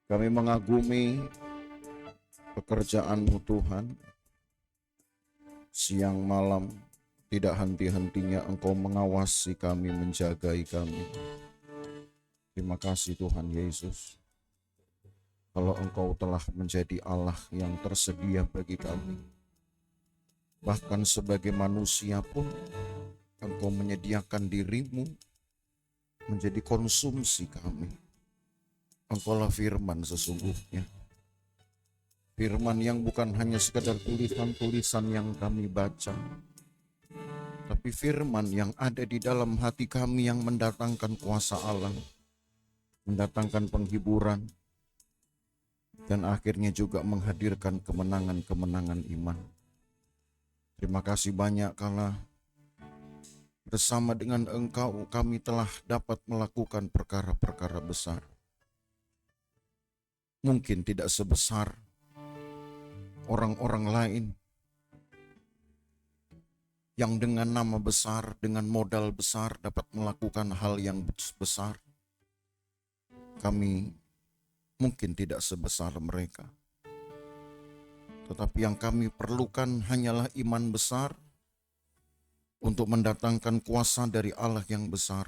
Kami mengagumi pekerjaan-Mu Tuhan, siang malam tidak henti-hentinya Engkau mengawasi kami, menjagai kami. Terima kasih Tuhan Yesus, kalau Engkau telah menjadi Allah yang tersedia bagi kami. Bahkan sebagai manusia pun Engkau menyediakan diri-Mu menjadi konsumsi kami. Engkaulah firman sesungguhnya. Firman yang bukan hanya sekadar tulisan-tulisan yang kami baca, tapi firman yang ada di dalam hati kami yang mendatangkan kuasa Allah, mendatangkan penghiburan, dan akhirnya juga menghadirkan kemenangan-kemenangan iman. Terima kasih banyak karena bersama dengan Engkau kami telah dapat melakukan perkara-perkara besar. Mungkin tidak sebesar orang-orang lain yang dengan nama besar, dengan modal besar dapat melakukan hal yang besar. Kami mungkin tidak sebesar mereka. Tetapi yang kami perlukan hanyalah iman besar untuk mendatangkan kuasa dari Allah yang besar,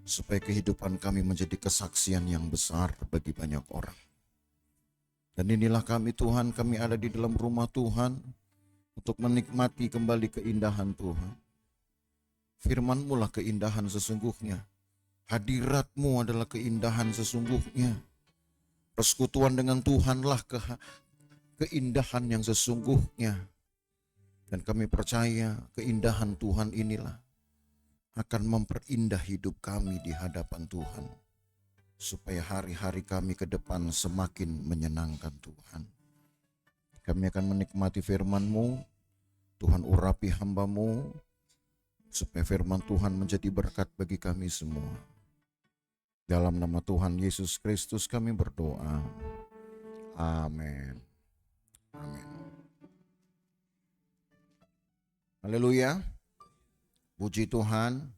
supaya kehidupan kami menjadi kesaksian yang besar bagi banyak orang. Dan inilah kami Tuhan, kami ada di dalam rumah Tuhan untuk menikmati kembali keindahan Tuhan. Firman-Mu lah keindahan sesungguhnya. Hadirat-Mu adalah keindahan sesungguhnya. Persekutuan dengan Tuhanlah keindahan yang sesungguhnya. Dan kami percaya keindahan Tuhan inilah akan memperindah hidup kami di hadapan Tuhan, supaya hari-hari kami ke depan semakin menyenangkan Tuhan. Kami akan menikmati firman-Mu, Tuhan urapi hamba-Mu, supaya firman Tuhan menjadi berkat bagi kami semua. Dalam nama Tuhan Yesus Kristus kami berdoa. Amin. Amin. Haleluya. Puji Tuhan.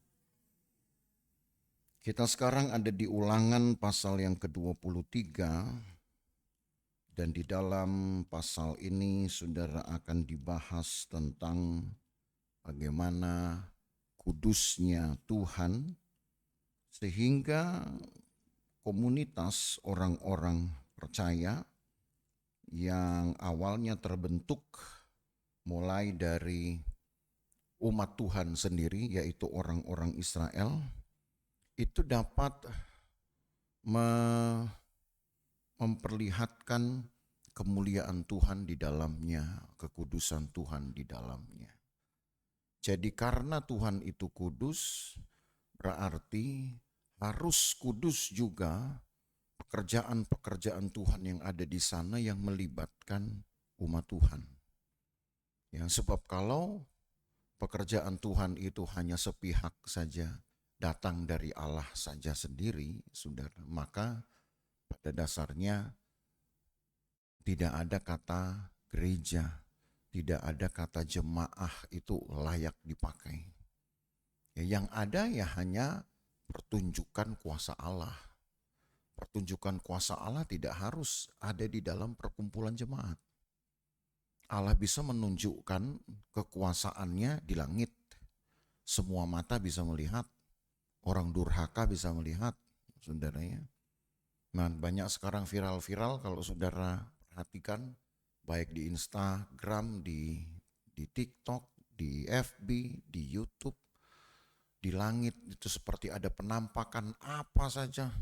Kita sekarang ada di Ulangan pasal yang ke-23. Dan di dalam pasal ini saudara akan dibahas tentang bagaimana kudusnya Tuhan, sehingga komunitas orang-orang percaya yang awalnya terbentuk mulai dari umat Tuhan sendiri, yaitu orang-orang Israel, itu dapat memperlihatkan kemuliaan Tuhan di dalamnya, kekudusan Tuhan di dalamnya. Jadi karena Tuhan itu kudus, berarti harus kudus juga pekerjaan-pekerjaan Tuhan yang ada di sana yang melibatkan umat Tuhan. Ya, sebab kalau pekerjaan Tuhan itu hanya sepihak saja, datang dari Allah saja sendiri, saudara, maka pada dasarnya tidak ada kata gereja, tidak ada kata jemaah itu layak dipakai. Ya, yang ada ya hanya pertunjukan kuasa Allah. Pertunjukan kuasa Allah tidak harus ada di dalam perkumpulan jemaat. Allah bisa menunjukkan kekuasaannya di langit. Semua mata bisa melihat, orang durhaka bisa melihat, saudaranya. Nah, banyak sekarang viral-viral kalau saudara perhatikan, baik di Instagram, di TikTok, di FB, di YouTube, di langit itu seperti ada penampakan apa saja.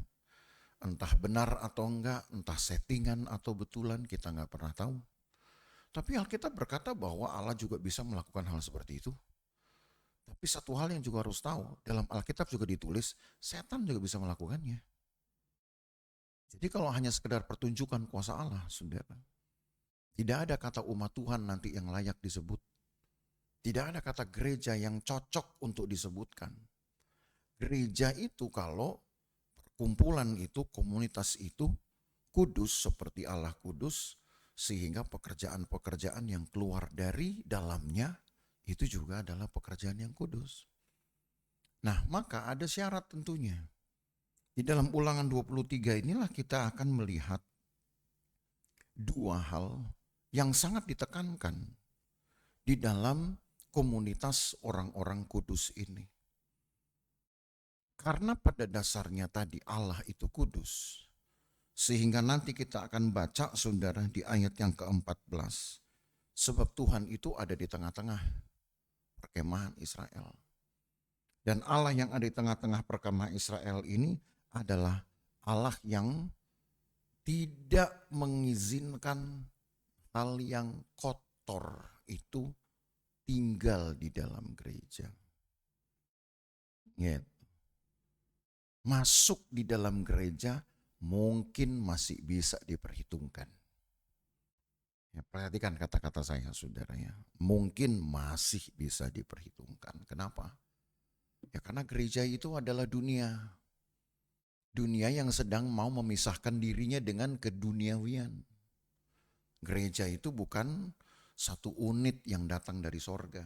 Entah benar atau enggak, entah settingan atau betulan, kita enggak pernah tahu. Tapi Alkitab berkata bahwa Allah juga bisa melakukan hal seperti itu. Tapi satu hal yang juga harus tahu, dalam Alkitab juga ditulis, setan juga bisa melakukannya. Jadi kalau hanya sekedar pertunjukan kuasa Allah, saudara, tidak ada kata umat Tuhan nanti yang layak disebut. Tidak ada kata gereja yang cocok untuk disebutkan. Gereja itu kalau kumpulan itu, komunitas itu kudus seperti Allah kudus, sehingga pekerjaan-pekerjaan yang keluar dari dalamnya itu juga adalah pekerjaan yang kudus. Nah, maka ada syarat tentunya. Di dalam Ulangan 23 inilah kita akan melihat dua hal yang sangat ditekankan di dalam komunitas orang-orang kudus ini. Karena pada dasarnya tadi Allah itu kudus, sehingga nanti kita akan baca saudara di ayat yang ke-14. Sebab Tuhan itu ada di tengah-tengah perkemahan Israel. Dan Allah yang ada di tengah-tengah perkemahan Israel ini adalah Allah yang tidak mengizinkan hal yang kotor itu tinggal di dalam gereja. Gitu. Masuk di dalam gereja mungkin masih bisa diperhitungkan. Ya, perhatikan kata-kata saya saudara ya. Mungkin masih bisa diperhitungkan. Kenapa? Ya karena gereja itu adalah dunia. Dunia yang sedang mau memisahkan dirinya dengan keduniawian. Gereja itu bukan satu unit yang datang dari sorga.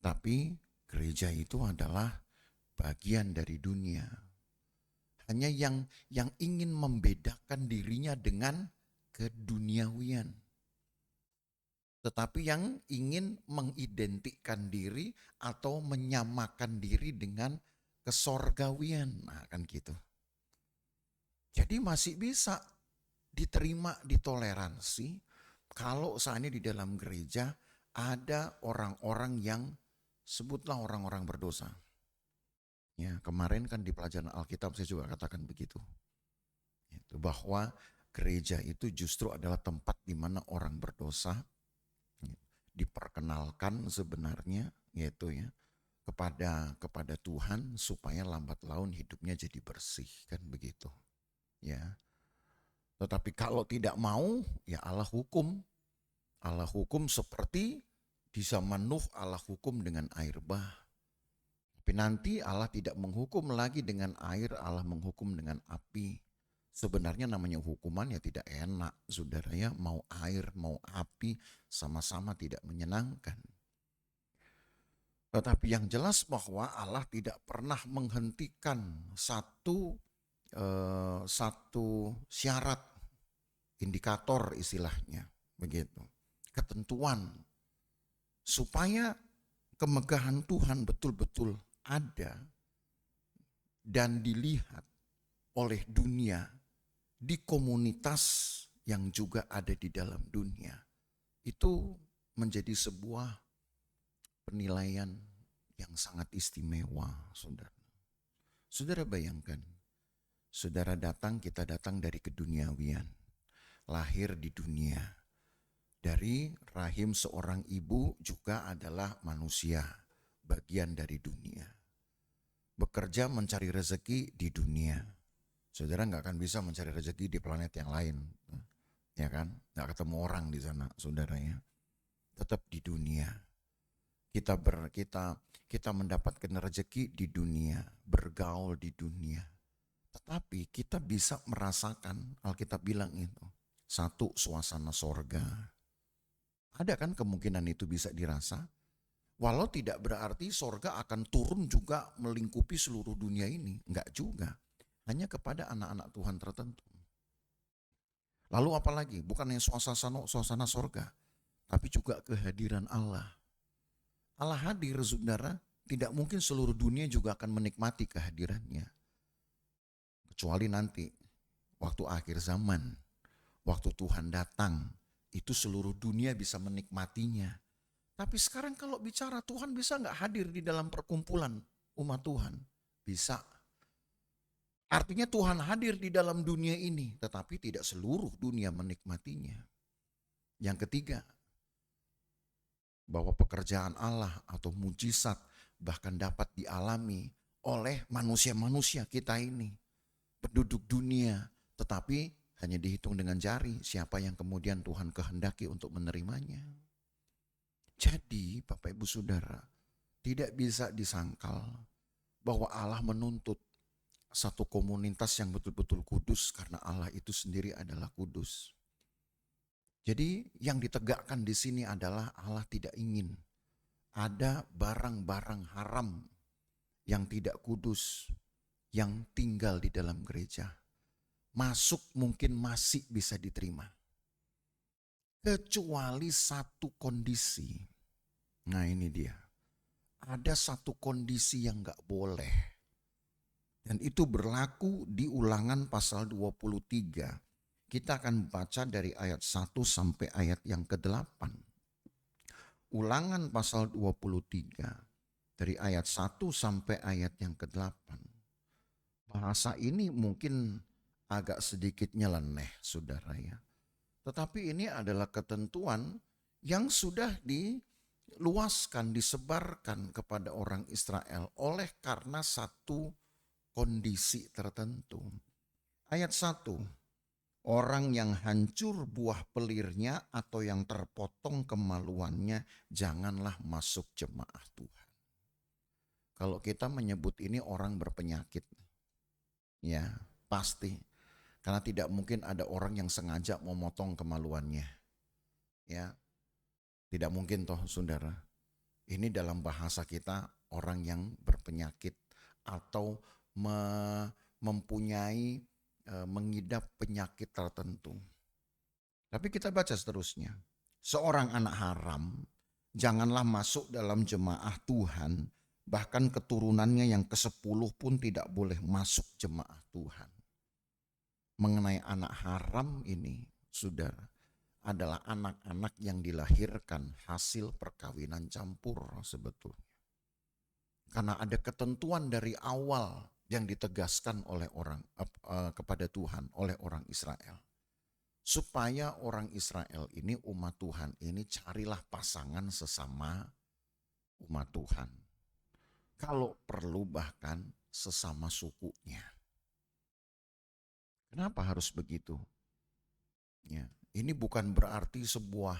Tapi gereja itu adalah bagian dari dunia. Hanya yang ingin membedakan dirinya dengan keduniawian. Tetapi yang ingin mengidentikan diri atau menyamakan diri dengan kesorgawian. Nah kan gitu. Jadi masih bisa diterima, ditoleransi kalau saatnya di dalam gereja ada orang-orang yang sebutlah orang-orang berdosa. Ya, kemarin kan di pelajaran Alkitab saya juga katakan begitu. Itu bahwa gereja itu justru adalah tempat di mana orang berdosa diperkenalkan sebenarnya yaitu ya kepada Tuhan supaya lambat laun hidupnya jadi bersih kan begitu. Ya. Tetapi kalau tidak mau ya Allah hukum. Allah hukum seperti di zaman Nuh Allah hukum dengan air bah. Tapi nanti Allah tidak menghukum lagi dengan air, Allah menghukum dengan api. Sebenarnya namanya hukuman ya tidak enak, saudara ya, mau air, mau api, sama-sama tidak menyenangkan. Tetapi yang jelas bahwa Allah tidak pernah menghentikan satu syarat, indikator istilahnya, begitu, ketentuan, supaya kemegahan Tuhan betul-betul ada dan dilihat oleh dunia di komunitas yang juga ada di dalam dunia. Itu menjadi sebuah penilaian yang sangat istimewa, saudara. Saudara bayangkan, saudara datang, kita datang dari keduniawian, lahir di dunia. Dari rahim seorang ibu juga adalah manusia, bagian dari dunia. Bekerja mencari rezeki di dunia. Saudara nggak akan bisa mencari rezeki di planet yang lain, ya kan? Nggak ketemu orang di sana, saudara ya. Tetap di dunia. Kita mendapatkan rezeki di dunia, bergaul di dunia. Tetapi kita bisa merasakan, Alkitab bilang itu, satu suasana sorga. Ada kan kemungkinan itu bisa dirasa? Walau tidak berarti sorga akan turun juga melingkupi seluruh dunia ini. Enggak juga. Hanya kepada anak-anak Tuhan tertentu. Lalu apalagi? Bukan hanya suasana sorga, tapi juga kehadiran Allah. Allah hadir, saudara, tidak mungkin seluruh dunia juga akan menikmati kehadirannya. Kecuali nanti, waktu akhir zaman, waktu Tuhan datang, itu seluruh dunia bisa menikmatinya. Tapi sekarang kalau bicara Tuhan bisa nggak hadir di dalam perkumpulan umat Tuhan? Bisa. Artinya Tuhan hadir di dalam dunia ini, tetapi tidak seluruh dunia menikmatinya. Yang ketiga, bahwa pekerjaan Allah atau mujizat bahkan dapat dialami oleh manusia-manusia kita ini, penduduk dunia, tetapi hanya dihitung dengan jari siapa yang kemudian Tuhan kehendaki untuk menerimanya. Jadi Bapak Ibu Saudara, tidak bisa disangkal bahwa Allah menuntut satu komunitas yang betul-betul kudus karena Allah itu sendiri adalah kudus. Jadi yang ditegakkan di sini adalah Allah tidak ingin ada barang-barang haram yang tidak kudus yang tinggal di dalam gereja. Masuk mungkin masih bisa diterima. Kecuali satu kondisi. Nah ini dia. Ada satu kondisi yang gak boleh. Dan itu berlaku di Ulangan pasal 23. Kita akan baca dari ayat 1 sampai ayat yang ke-8. Ulangan pasal 23 dari ayat 1 sampai ayat yang ke-8. Bahasa ini mungkin agak sedikit nyeleneh, saudara ya. Tetapi ini adalah ketentuan yang sudah diluaskan, disebarkan kepada orang Israel oleh karena satu kondisi tertentu. Ayat 1. Orang yang hancur buah pelirnya atau yang terpotong kemaluannya janganlah masuk jemaah Tuhan. Kalau kita menyebut ini orang berpenyakit, ya pasti. Karena tidak mungkin ada orang yang sengaja memotong kemaluannya. Ya, tidak mungkin toh saudara. Ini dalam bahasa kita orang yang berpenyakit atau mempunyai mengidap penyakit tertentu. Tapi kita baca seterusnya. Seorang anak haram janganlah masuk dalam jemaah Tuhan, bahkan keturunannya yang ke-10 pun tidak boleh masuk jemaah Tuhan. Mengenai anak haram ini, saudara, adalah anak-anak yang dilahirkan hasil perkawinan campur sebetulnya. Karena ada ketentuan dari awal yang ditegaskan oleh kepada Tuhan oleh orang Israel. Supaya orang Israel ini, umat Tuhan ini, carilah pasangan sesama umat Tuhan. Kalau perlu bahkan sesama sukunya. Kenapa harus begitu? Ya, ini bukan berarti sebuah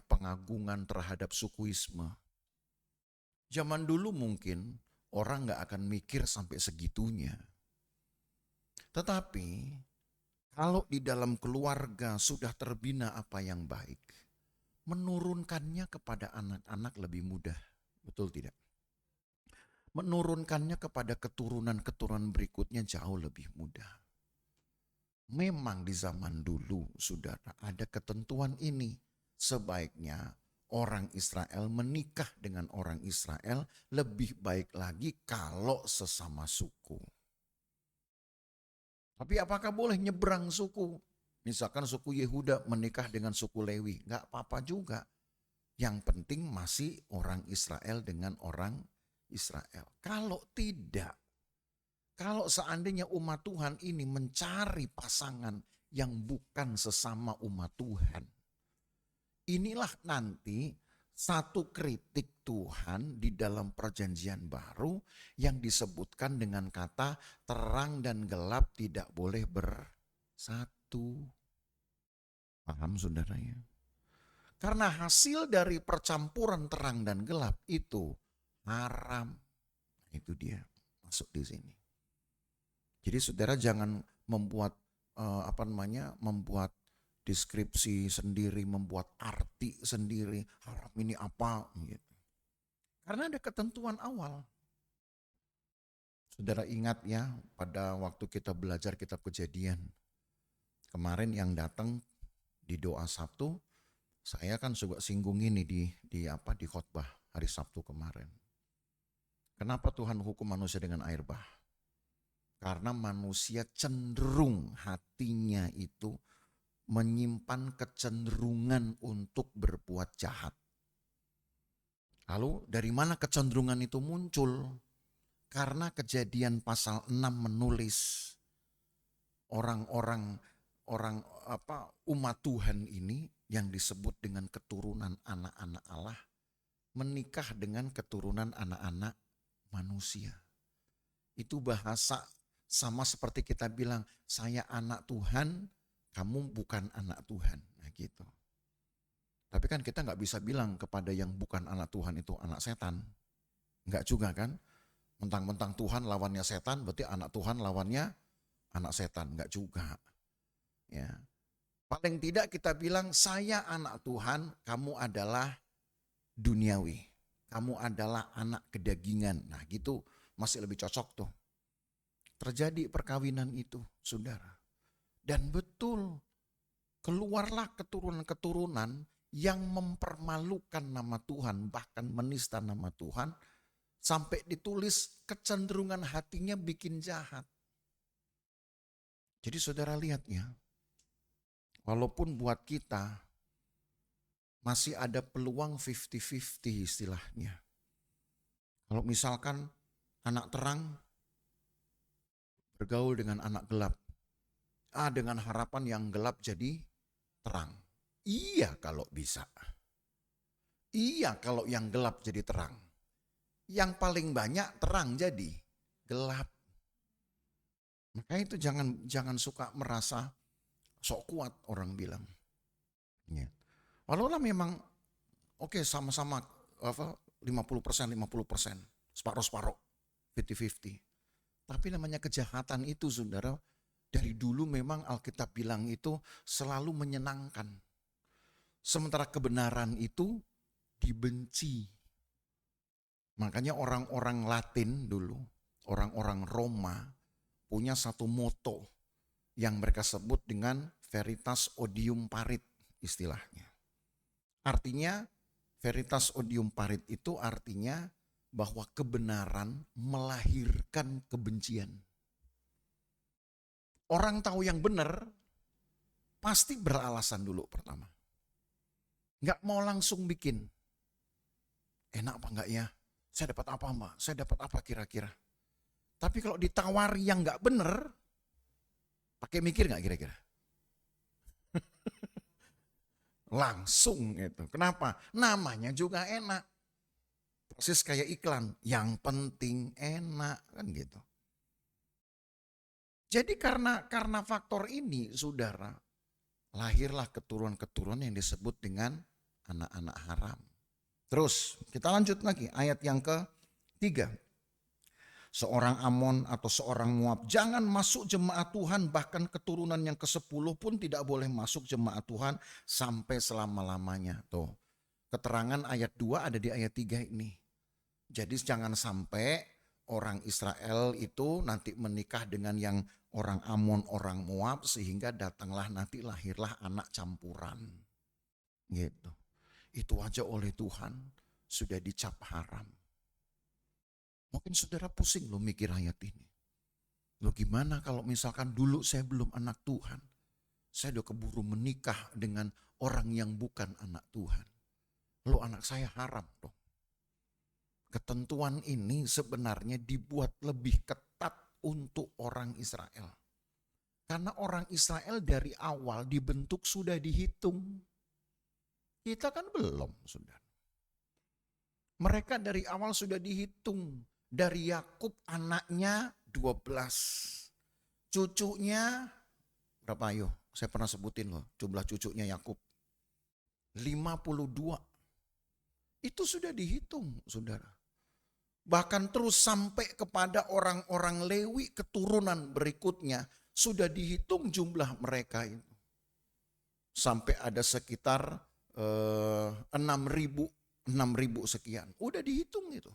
pengagungan terhadap sukuisme. Zaman dulu mungkin orang gak akan mikir sampai segitunya. Tetapi kalau di dalam keluarga sudah terbina apa yang baik, menurunkannya kepada anak-anak lebih mudah. Betul tidak? Menurunkannya kepada keturunan-keturunan berikutnya jauh lebih mudah. Memang di zaman dulu, saudara, ada ketentuan ini. Sebaiknya orang Israel menikah dengan orang Israel, lebih baik lagi kalau sesama suku. Tapi apakah boleh nyebrang suku? Misalkan suku Yehuda menikah dengan suku Lewi, enggak apa-apa juga. Yang penting masih orang Israel dengan orang Israel. Kalau tidak, kalau seandainya umat Tuhan ini mencari pasangan yang bukan sesama umat Tuhan, inilah nanti satu kritik Tuhan di dalam perjanjian baru yang disebutkan dengan kata terang dan gelap tidak boleh bersatu. Paham saudara ya? Karena hasil dari percampuran terang dan gelap itu haram. Itu dia masuk di sini. Jadi saudara jangan membuat membuat deskripsi sendiri, membuat arti sendiri, haram ini apa gitu. Karena ada ketentuan awal. Saudara ingat ya, pada waktu kita belajar kitab Kejadian, kemarin yang datang di doa Sabtu, saya kan juga singgung ini di khotbah hari Sabtu kemarin. Kenapa Tuhan hukum manusia dengan air bah? Karena manusia cenderung hatinya itu menyimpan kecenderungan untuk berbuat jahat. Lalu dari mana kecenderungan itu muncul? Karena Kejadian pasal 6 menulis umat Tuhan ini yang disebut dengan keturunan anak-anak Allah menikah dengan keturunan anak-anak manusia. Itu bahasa sama seperti kita bilang, saya anak Tuhan, kamu bukan anak Tuhan. Nah gitu. Tapi kan kita gak bisa bilang kepada yang bukan anak Tuhan itu anak setan. Enggak juga kan. Mentang-mentang Tuhan lawannya setan, berarti anak Tuhan lawannya anak setan. Enggak juga. Ya. Paling tidak kita bilang, saya anak Tuhan, kamu adalah duniawi. Kamu adalah anak kedagingan. Nah gitu. masih lebih cocok tuh. Terjadi perkawinan itu, saudara. Dan betul, keluarlah keturunan-keturunan yang mempermalukan nama Tuhan, bahkan menista nama Tuhan, sampai ditulis kecenderungan hatinya bikin jahat. Jadi saudara lihat ya, walaupun buat kita masih ada peluang 50-50 istilahnya. Kalau misalkan anak terang bergaul dengan anak gelap, dengan harapan yang gelap jadi terang. Iya kalau bisa. Iya kalau yang gelap jadi terang. Yang paling banyak terang jadi gelap. Maka itu jangan suka merasa sok kuat orang bilang. Ya. Walaulah memang oke, sama-sama 50%, separuh-separuh, 50-50. Tapi namanya kejahatan itu saudara, dari dulu memang Alkitab bilang itu selalu menyenangkan. Sementara kebenaran itu dibenci. Makanya orang-orang Latin dulu, orang-orang Roma punya satu moto yang mereka sebut dengan veritas odium parit istilahnya. Artinya veritas odium parit itu artinya bahwa kebenaran melahirkan kebencian. Orang tahu yang benar pasti beralasan dulu pertama. Nggak mau langsung bikin. Enak apa enggak ya? Saya dapat apa mbak? Saya dapat apa kira-kira? Tapi kalau ditawari yang nggak benar, pakai mikir nggak kira-kira? Langsung gitu. Kenapa? Namanya juga enak. Persis kayak iklan, yang penting enak kan gitu. Jadi karena faktor ini, saudara, lahirlah keturunan-keturunan yang disebut dengan anak-anak haram. Terus kita lanjut lagi ayat yang ke-3. Seorang Amon atau seorang Moab jangan masuk jemaat Tuhan, bahkan keturunan yang ke-10 pun tidak boleh masuk jemaat Tuhan sampai selama-lamanya. Tuh, keterangan ayat 2 ada di ayat 3 ini. Jadi jangan sampai orang Israel itu nanti menikah dengan yang orang Amon, orang Moab, sehingga datanglah nanti lahirlah anak campuran. Gitu. Itu aja oleh Tuhan sudah dicap haram. Mungkin saudara pusing loh mikir ayat ini. Loh gimana kalau misalkan dulu saya belum anak Tuhan. Saya udah keburu menikah dengan orang yang bukan anak Tuhan. Lalu anak saya haram dong. Ketentuan ini sebenarnya dibuat lebih ketat untuk orang Israel. Karena orang Israel dari awal dibentuk sudah dihitung. Kita kan belum, saudara. Mereka dari awal sudah dihitung. Dari Yakub anaknya 12. Cucunya berapa ayo? Saya pernah sebutin loh jumlah cucunya Yakub. 52. Itu sudah dihitung, saudara. Bahkan terus sampai kepada orang-orang Lewi keturunan berikutnya sudah dihitung jumlah mereka itu. Sampai ada sekitar 6.000 sekian. Udah dihitung itu.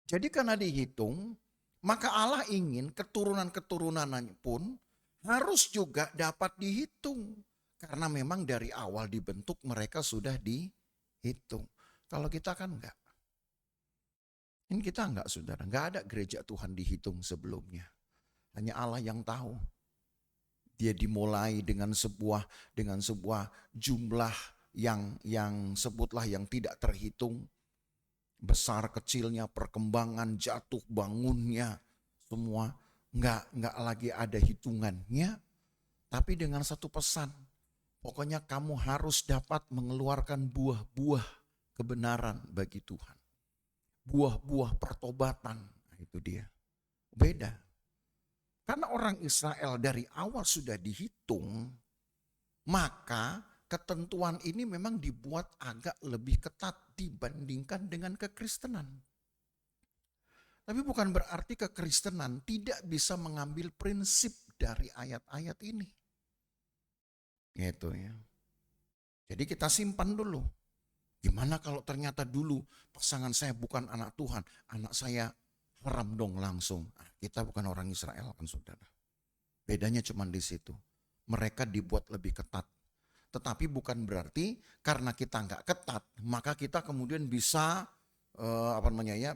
Jadi karena dihitung, maka Allah ingin keturunan-keturunannya pun harus juga dapat dihitung. Karena memang dari awal dibentuk mereka sudah dihitung. Kalau kita kan enggak. Ini kita enggak, saudara. Enggak ada gereja Tuhan dihitung sebelumnya. Hanya Allah yang tahu. Dia dimulai dengan sebuah jumlah yang sebutlah yang tidak terhitung. Besar kecilnya, perkembangan, jatuh bangunnya, semua enggak lagi ada hitungannya. Tapi dengan satu pesan, pokoknya kamu harus dapat mengeluarkan buah-buah kebenaran bagi Tuhan. Buah-buah pertobatan, itu dia. Beda. Karena orang Israel dari awal sudah dihitung, maka ketentuan ini memang dibuat agak lebih ketat dibandingkan dengan kekristenan. Tapi bukan berarti kekristenan tidak bisa mengambil prinsip dari ayat-ayat ini. Gitu ya. Jadi kita simpan dulu. Gimana kalau ternyata dulu pasangan saya bukan anak Tuhan, anak saya haram dong langsung. Kita bukan orang Israel kan saudara. Bedanya cuma di situ. Mereka dibuat lebih ketat. Tetapi bukan berarti karena kita nggak ketat, maka kita kemudian bisa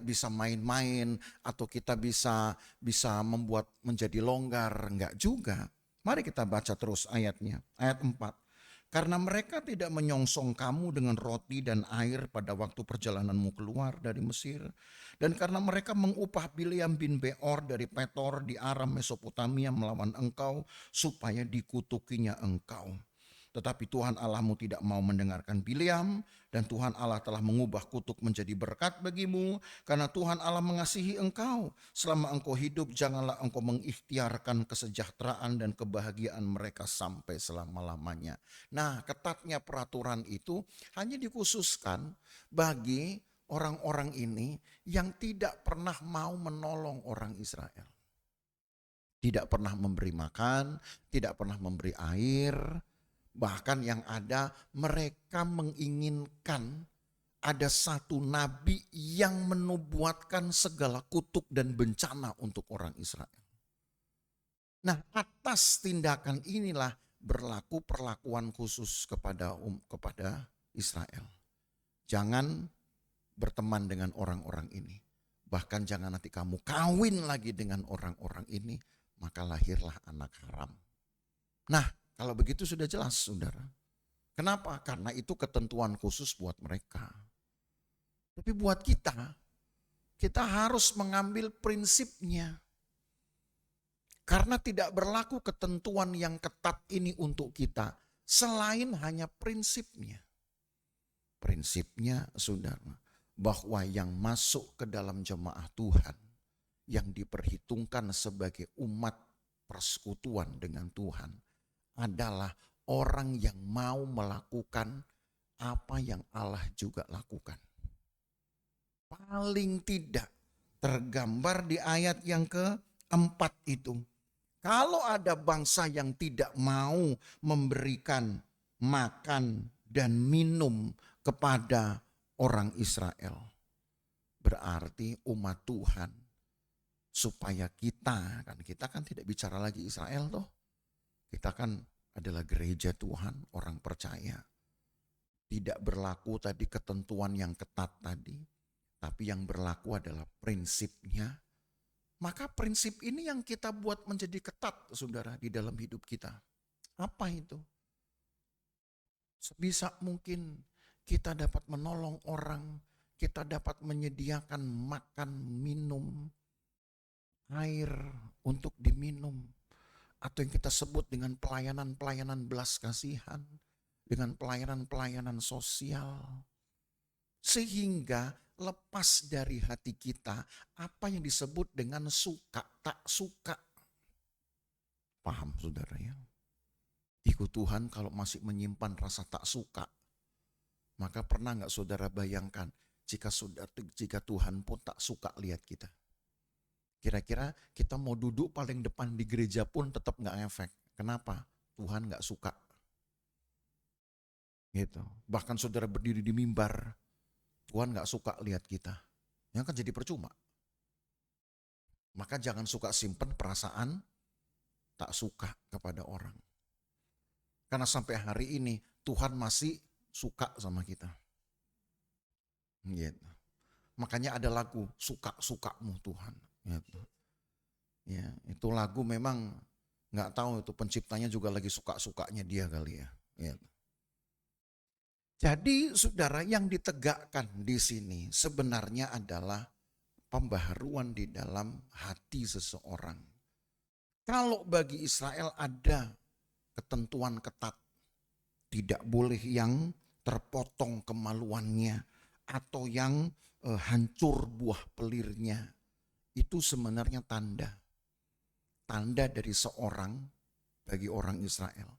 bisa main-main atau kita bisa membuat menjadi longgar, enggak juga. Mari kita baca terus ayatnya, ayat 4. Karena mereka tidak menyongsong kamu dengan roti dan air pada waktu perjalananmu keluar dari Mesir. Dan karena mereka mengupah Bileam bin Beor dari Petor di Aram Mesopotamia melawan engkau supaya dikutukinya engkau. Tetapi Tuhan Allahmu tidak mau mendengarkan Bileam, dan Tuhan Allah telah mengubah kutuk menjadi berkat bagimu, karena Tuhan Allah mengasihi engkau. Selama engkau hidup, janganlah engkau mengikhtiarkan kesejahteraan dan kebahagiaan mereka sampai selama-lamanya. Nah, ketatnya peraturan itu hanya dikhususkan bagi orang-orang ini yang tidak pernah mau menolong orang Israel. Tidak pernah memberi makan, tidak pernah memberi air. Bahkan yang ada mereka menginginkan ada satu nabi yang menubuatkan segala kutuk dan bencana untuk orang Israel. Nah, atas tindakan inilah berlaku perlakuan khusus kepada Israel. Jangan berteman dengan orang-orang ini. Bahkan jangan nanti kamu kawin lagi dengan orang-orang ini, maka lahirlah anak haram. Nah, kalau begitu sudah jelas, saudara. Kenapa? Karena itu ketentuan khusus buat mereka. Tapi buat kita harus mengambil prinsipnya. Karena tidak berlaku ketentuan yang ketat ini untuk kita, selain hanya prinsipnya. Prinsipnya, saudara, bahwa yang masuk ke dalam jemaah Tuhan, yang diperhitungkan sebagai umat persekutuan dengan Tuhan, adalah orang yang mau melakukan apa yang Allah juga lakukan. Paling tidak tergambar di ayat yang keempat itu. Kalau ada bangsa yang tidak mau memberikan makan dan minum kepada orang Israel, berarti umat Tuhan, supaya kita kan tidak bicara lagi Israel toh. Kita kan adalah gereja Tuhan, orang percaya. Tidak berlaku tadi ketentuan yang ketat tadi, tapi yang berlaku adalah prinsipnya. Maka prinsip ini yang kita buat menjadi ketat, saudara, di dalam hidup kita. Apa itu? Sebisa mungkin kita dapat menolong orang, kita dapat menyediakan makan, minum, air untuk diminum. Atau yang kita sebut dengan pelayanan-pelayanan belas kasihan, dengan pelayanan-pelayanan sosial. Sehingga lepas dari hati kita apa yang disebut dengan suka, tak suka. Paham saudara ya? Ikut Tuhan kalau masih menyimpan rasa tak suka, maka pernah gak saudara bayangkan jika Tuhan pun tak suka lihat kita? Kira-kira kita mau duduk paling depan di gereja pun tetap gak efek. Kenapa? Tuhan gak suka. Gitu. Bahkan saudara berdiri di mimbar, Tuhan gak suka lihat kita. Yang kan jadi percuma. Maka jangan suka simpen perasaan tak suka kepada orang. Karena sampai hari ini Tuhan masih suka sama kita. Gitu. Makanya ada lagu suka-sukamu Tuhan. Gitu. Ya, itu lagu memang nggak tahu itu penciptanya juga lagi suka-sukanya dia kali ya. Gitu. Jadi saudara, yang ditegakkan di sini sebenarnya adalah pembaharuan di dalam hati seseorang. Kalau bagi Israel ada ketentuan ketat, tidak boleh yang terpotong kemaluannya atau yang hancur buah pelirnya. Itu sebenarnya tanda dari seorang, bagi orang Israel,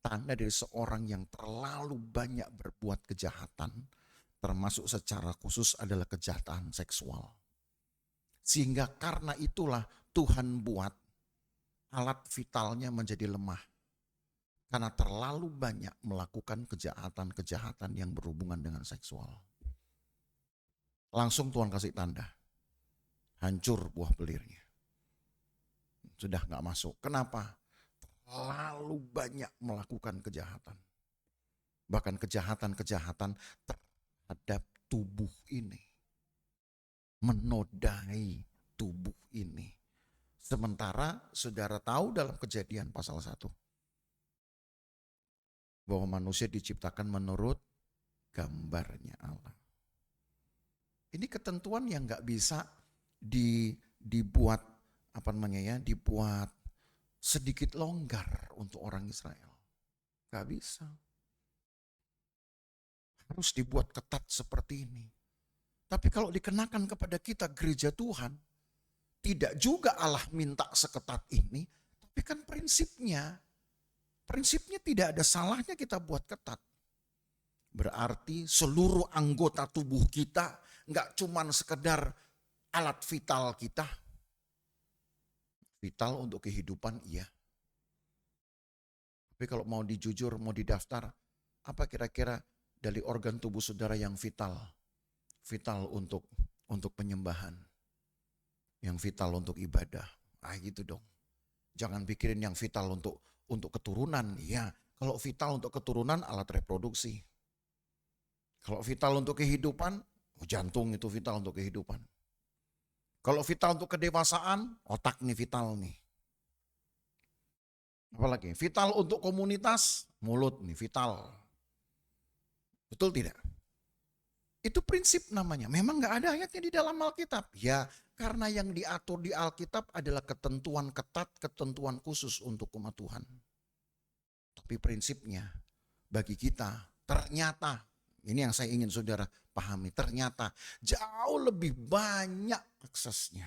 tanda dari seorang yang terlalu banyak berbuat kejahatan, termasuk secara khusus adalah kejahatan seksual. Sehingga karena itulah Tuhan buat alat vitalnya menjadi lemah. Karena terlalu banyak melakukan kejahatan-kejahatan yang berhubungan dengan seksual. Langsung Tuhan kasih tanda. Hancur buah belirnya. Sudah gak masuk. Kenapa? Terlalu banyak melakukan kejahatan. Bahkan kejahatan-kejahatan terhadap tubuh ini. Menodai tubuh ini. Sementara saudara tahu dalam Kejadian pasal 1. Bahwa manusia diciptakan menurut gambarnya Allah. Ini ketentuan yang gak bisa dibuat dibuat sedikit longgar untuk orang Israel. Gak bisa. Harus dibuat ketat seperti ini. Tapi kalau dikenakan kepada kita gereja Tuhan, tidak juga Allah minta seketat ini, tapi kan prinsipnya tidak ada salahnya kita buat ketat. Berarti seluruh anggota tubuh kita nggak cuman sekedar alat vital kita. Vital untuk kehidupan iya. Tapi kalau mau dijujur, mau didaftar, apa kira-kira dari organ tubuh saudara yang vital? Vital untuk penyembahan. Yang vital untuk ibadah. Gitu dong. Jangan pikirin yang vital untuk keturunan. Ya, kalau vital untuk keturunan alat reproduksi. Kalau vital untuk kehidupan, jantung itu vital untuk kehidupan. Kalau vital untuk kedewasaan, otak nih vital nih. Apalagi vital untuk komunitas, mulut nih vital. Betul tidak? Itu prinsip namanya. Memang gak ada ayatnya di dalam Alkitab. Ya, karena yang diatur di Alkitab adalah ketentuan ketat, ketentuan khusus untuk umat Tuhan. Tapi prinsipnya bagi kita ternyata, ini yang saya ingin saudara pahami, ternyata jauh lebih banyak aksesnya.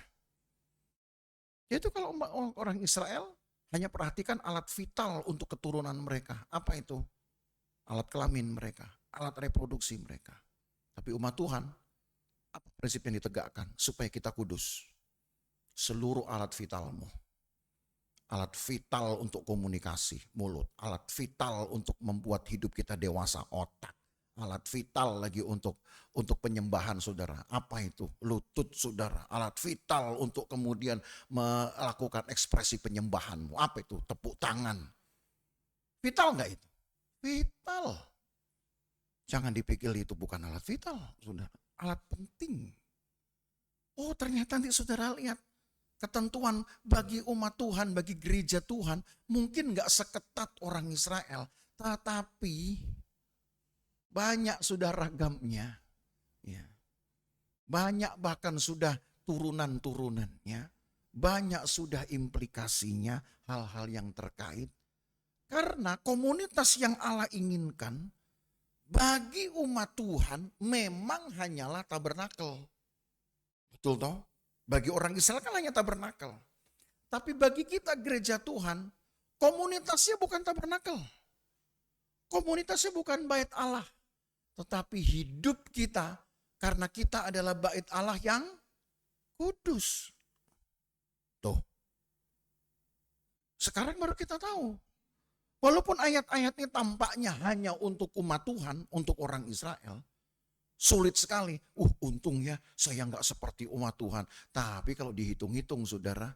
Yaitu kalau orang Israel hanya perhatikan alat vital untuk keturunan mereka. Apa itu? Alat kelamin mereka, alat reproduksi mereka. Tapi umat Tuhan, apa prinsip yang ditegakkan? Supaya kita kudus. Seluruh alat vitalmu. Alat vital untuk komunikasi, mulut. Alat vital untuk membuat hidup kita dewasa, otak. Alat vital lagi untuk penyembahan saudara. Apa itu? Lutut saudara. Alat vital untuk kemudian melakukan ekspresi penyembahanmu. Apa itu? Tepuk tangan. Vital enggak itu? Vital. Jangan dipikir itu bukan alat vital, saudara. Alat penting. Oh, ternyata nanti saudara lihat. Ketentuan bagi umat Tuhan, bagi gereja Tuhan, mungkin enggak seketat orang Israel. Tetapi banyak sudah ragamnya. Ya. Banyak bahkan sudah turunan-turunannya. Banyak sudah implikasinya, hal-hal yang terkait. Karena komunitas yang Allah inginkan, bagi umat Tuhan memang hanyalah tabernakel. Betul toh? Bagi orang Israel kan hanya tabernakel. Tapi bagi kita gereja Tuhan, komunitasnya bukan tabernakel. Komunitasnya bukan bait Allah. Tetapi hidup kita, karena kita adalah bait Allah yang kudus. Tuh. Sekarang baru kita tahu. Walaupun ayat-ayat ini tampaknya hanya untuk umat Tuhan, untuk orang Israel. Sulit sekali. Untung ya saya nggak seperti umat Tuhan. Tapi kalau dihitung-hitung saudara,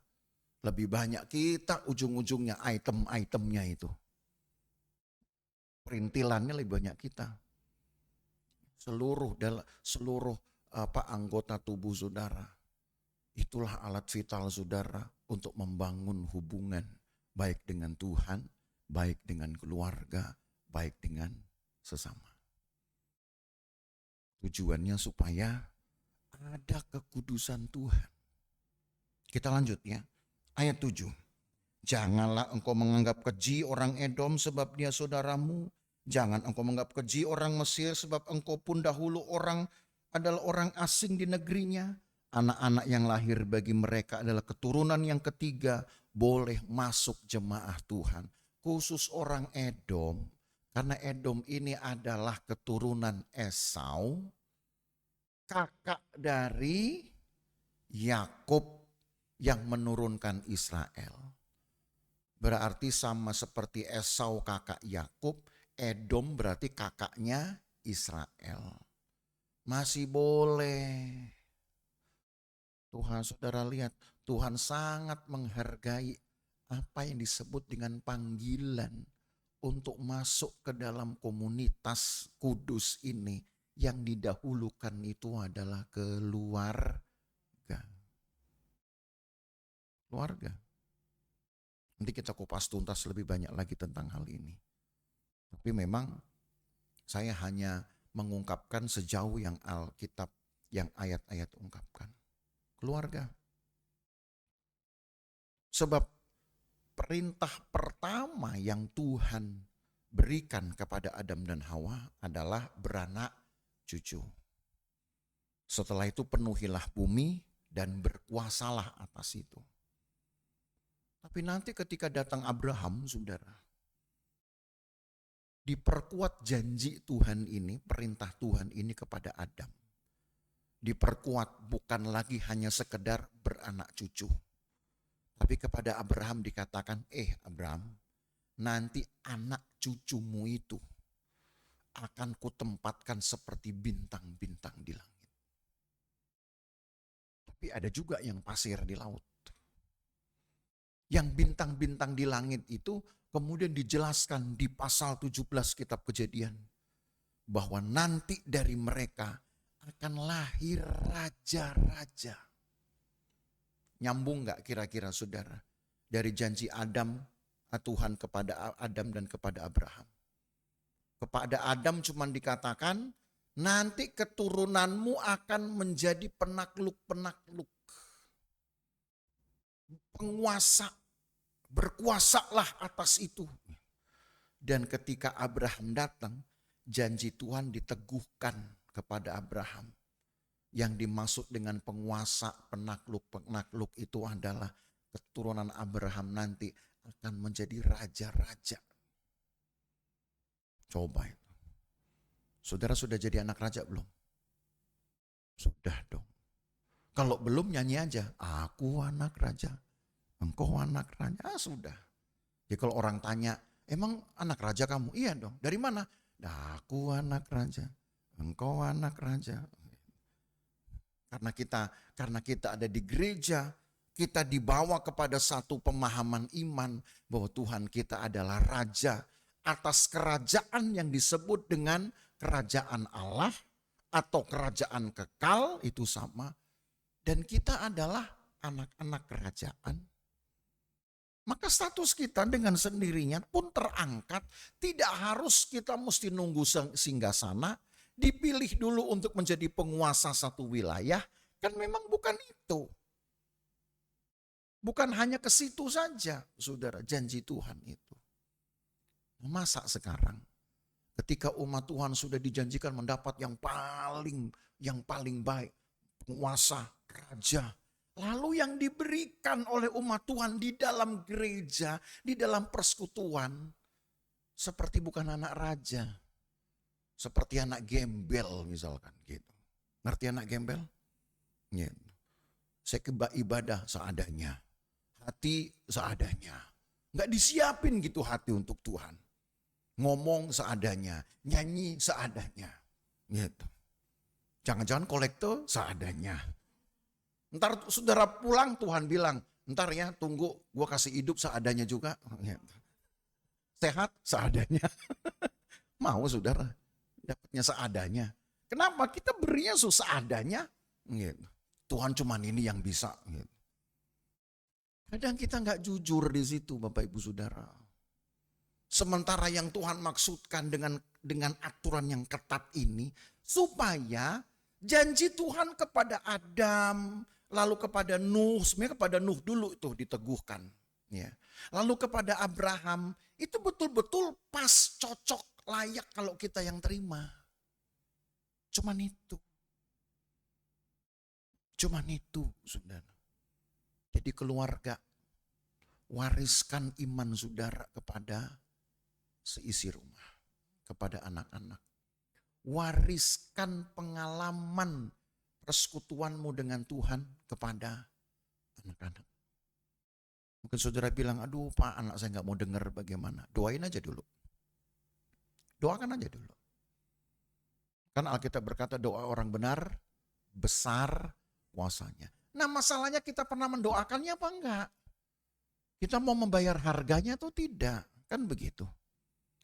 lebih banyak kita ujung-ujungnya item-itemnya itu. Perintilannya lebih banyak kita. Seluruh anggota tubuh saudara. Itulah alat vital saudara untuk membangun hubungan baik dengan Tuhan, baik dengan keluarga, baik dengan sesama. Tujuannya supaya ada kekudusan Tuhan. Kita lanjut ya. Ayat 7. Janganlah engkau menganggap keji orang Edom sebab dia saudaramu. Jangan engkau menganggap keji orang Mesir sebab engkau pun dahulu adalah orang asing di negerinya. Anak-anak yang lahir bagi mereka adalah keturunan yang ketiga boleh masuk jemaah Tuhan. Khusus orang Edom. Karena Edom ini adalah keturunan Esau, kakak dari Yakub yang menurunkan Israel. Berarti sama seperti Esau kakak Yakub, Edom berarti kakaknya Israel. Masih boleh. Tuhan, saudara lihat, Tuhan sangat menghargai apa yang disebut dengan panggilan untuk masuk ke dalam komunitas kudus ini. Yang didahulukan itu adalah keluarga. Keluarga. Nanti kita kupas tuntas lebih banyak lagi tentang hal ini. Tapi memang saya hanya mengungkapkan sejauh yang Alkitab, yang ayat-ayat ungkapkan. Keluarga. Sebab perintah pertama yang Tuhan berikan kepada Adam dan Hawa adalah beranak cucu. Setelah itu penuhilah bumi dan berkuasalah atas itu. Tapi nanti ketika datang Abraham, saudara, diperkuat janji Tuhan ini, perintah Tuhan ini kepada Adam. Diperkuat bukan lagi hanya sekedar beranak cucu. Tapi kepada Abraham dikatakan, Abraham, nanti anak cucumu itu akan kutempatkan seperti bintang-bintang di langit. Tapi ada juga yang pasir di laut. Yang bintang-bintang di langit itu kemudian dijelaskan di pasal 17 kitab Kejadian. Bahwa nanti dari mereka akan lahir raja-raja. Nyambung gak kira-kira saudara? Dari janji Tuhan kepada Adam dan kepada Abraham. Kepada Adam cuma dikatakan, nanti keturunanmu akan menjadi penakluk-penakluk. Penguasa, berkuasalah atas itu. Dan ketika Abraham datang, janji Tuhan diteguhkan kepada Abraham. Yang dimaksud dengan penguasa, penakluk-penakluk itu adalah keturunan Abraham nanti akan menjadi raja-raja. Coba itu. Saudara sudah jadi anak raja belum? Sudah dong. Kalau belum nyanyi aja, aku anak raja, engkau anak raja. Sudah. Jadi kalau orang tanya, emang anak raja kamu? Iya dong. Dari mana? Aku anak raja, engkau anak raja. Karena kita ada di gereja, kita dibawa kepada satu pemahaman iman bahwa Tuhan kita adalah raja atas kerajaan yang disebut dengan kerajaan Allah atau kerajaan kekal, itu sama. Dan kita adalah anak-anak kerajaan. Maka status kita dengan sendirinya pun terangkat, tidak harus kita mesti nunggu singgasana, dipilih dulu untuk menjadi penguasa satu wilayah, kan memang bukan itu. Bukan hanya ke situ saja, saudara, janji Tuhan itu. Masa sekarang ketika umat Tuhan sudah dijanjikan mendapat yang paling baik, penguasa, raja, lalu yang diberikan oleh umat Tuhan di dalam gereja, di dalam persekutuan, seperti bukan anak raja, seperti anak gembel misalkan gitu. Ngerti anak gembel? Gitu. Saya ibadah seadanya, hati seadanya, nggak disiapin gitu hati untuk Tuhan. Ngomong seadanya, nyanyi seadanya, gitu. Jangan-jangan kolektor seadanya. Ntar saudara pulang Tuhan bilang, ntar ya tunggu gue kasih hidup seadanya juga. Gitu. Sehat seadanya. Mau saudara dapatnya seadanya. Kenapa? Kita berinya seadanya. Gitu. Tuhan cuman ini yang bisa. Gitu. Kadang kita nggak jujur di situ Bapak Ibu Saudara. Sementara yang Tuhan maksudkan dengan aturan yang ketat ini, supaya janji Tuhan kepada Adam, lalu kepada Nuh, sebenarnya kepada Nuh dulu itu diteguhkan. Ya. Lalu kepada Abraham, itu betul-betul pas, cocok, layak kalau kita yang terima. Cuman itu. Cuman itu, saudara. Jadi keluarga, wariskan iman saudara kepada seisi rumah, kepada anak-anak. Wariskan pengalaman persekutuanmu dengan Tuhan kepada anak-anak. Mungkin saudara bilang, aduh Pak, anak saya nggak mau dengar, bagaimana? Doain aja dulu. Doakan aja dulu. Kan Alkitab berkata doa orang benar besar kuasanya. Nah masalahnya kita pernah mendoakannya apa enggak? Kita mau membayar harganya atau tidak? Kan begitu.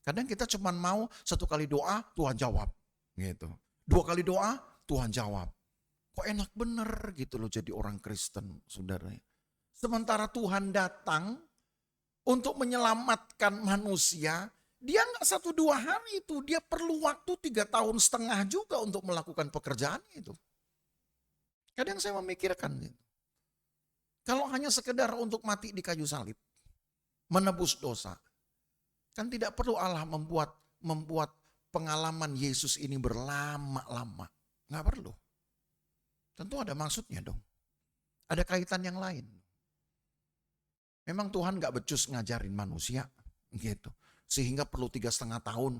Kadang kita cuma mau 1 kali doa, Tuhan jawab. Gitu. 2 kali doa, Tuhan jawab. Kok enak bener gitu loh jadi orang Kristen, saudara. Sementara Tuhan datang untuk menyelamatkan manusia, dia nggak 1-2 hari itu, dia perlu waktu 3,5 tahun juga untuk melakukan pekerjaan itu. Kadang saya memikirkan gitu. Kalau hanya sekedar untuk mati di kayu salib, menebus dosa, kan tidak perlu Allah membuat pengalaman Yesus ini berlama-lama. Nggak perlu. Tentu ada maksudnya dong. Ada kaitan yang lain. Memang Tuhan nggak becus ngajarin manusia gitu. Sehingga perlu 3,5 tahun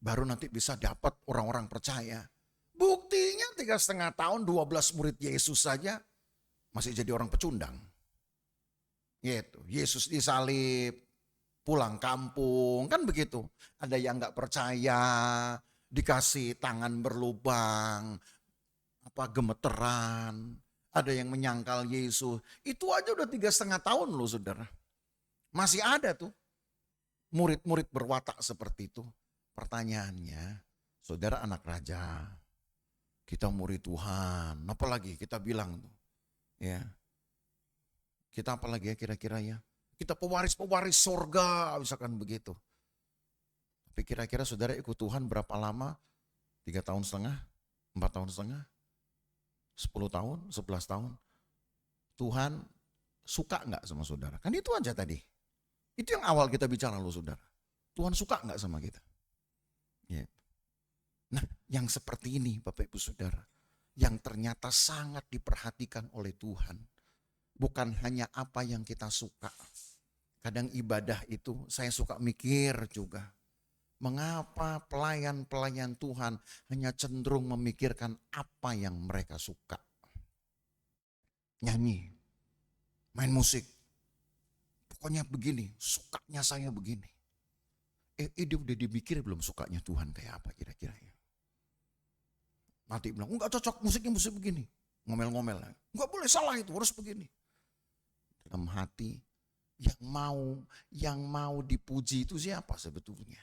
baru nanti bisa dapat orang-orang percaya. Buktinya 3,5 tahun 12 murid Yesus saja masih jadi orang pecundang. Gitu. Yesus disalib, pulang kampung, kan begitu. Ada yang nggak percaya, dikasih tangan berlubang, gemeteran, ada yang menyangkal Yesus. Itu aja udah 3,5 tahun loh saudara. Masih ada tuh murid-murid berwatak seperti itu. Pertanyaannya, saudara anak raja, kita murid Tuhan, apalagi kita bilang tuh, ya. Kita apalagi ya kira-kira ya? Kita pewaris-pewaris sorga, misalkan begitu. Tapi kira-kira saudara ikut Tuhan berapa lama? 3,5 tahun, 4,5 tahun, 10 tahun, 11 tahun. Tuhan suka nggak sama saudara? Kan itu aja tadi. Itu yang awal kita bicara loh saudara. Tuhan suka nggak sama kita? Ya. Nah yang seperti ini Bapak Ibu Saudara, yang ternyata sangat diperhatikan oleh Tuhan. Bukan hanya apa yang kita suka. Kadang ibadah itu saya suka mikir juga. Mengapa pelayan-pelayan Tuhan hanya cenderung memikirkan apa yang mereka suka. Nyanyi, main musik. Pokoknya begini, sukanya saya begini. Dia udah dipikir belum sukanya Tuhan kayak apa kira-kira ya. Nanti bilang, enggak cocok musiknya musik begini. Ngomel-ngomel. Enggak boleh salah itu, harus begini. Dalam hati yang mau dipuji itu siapa sebetulnya?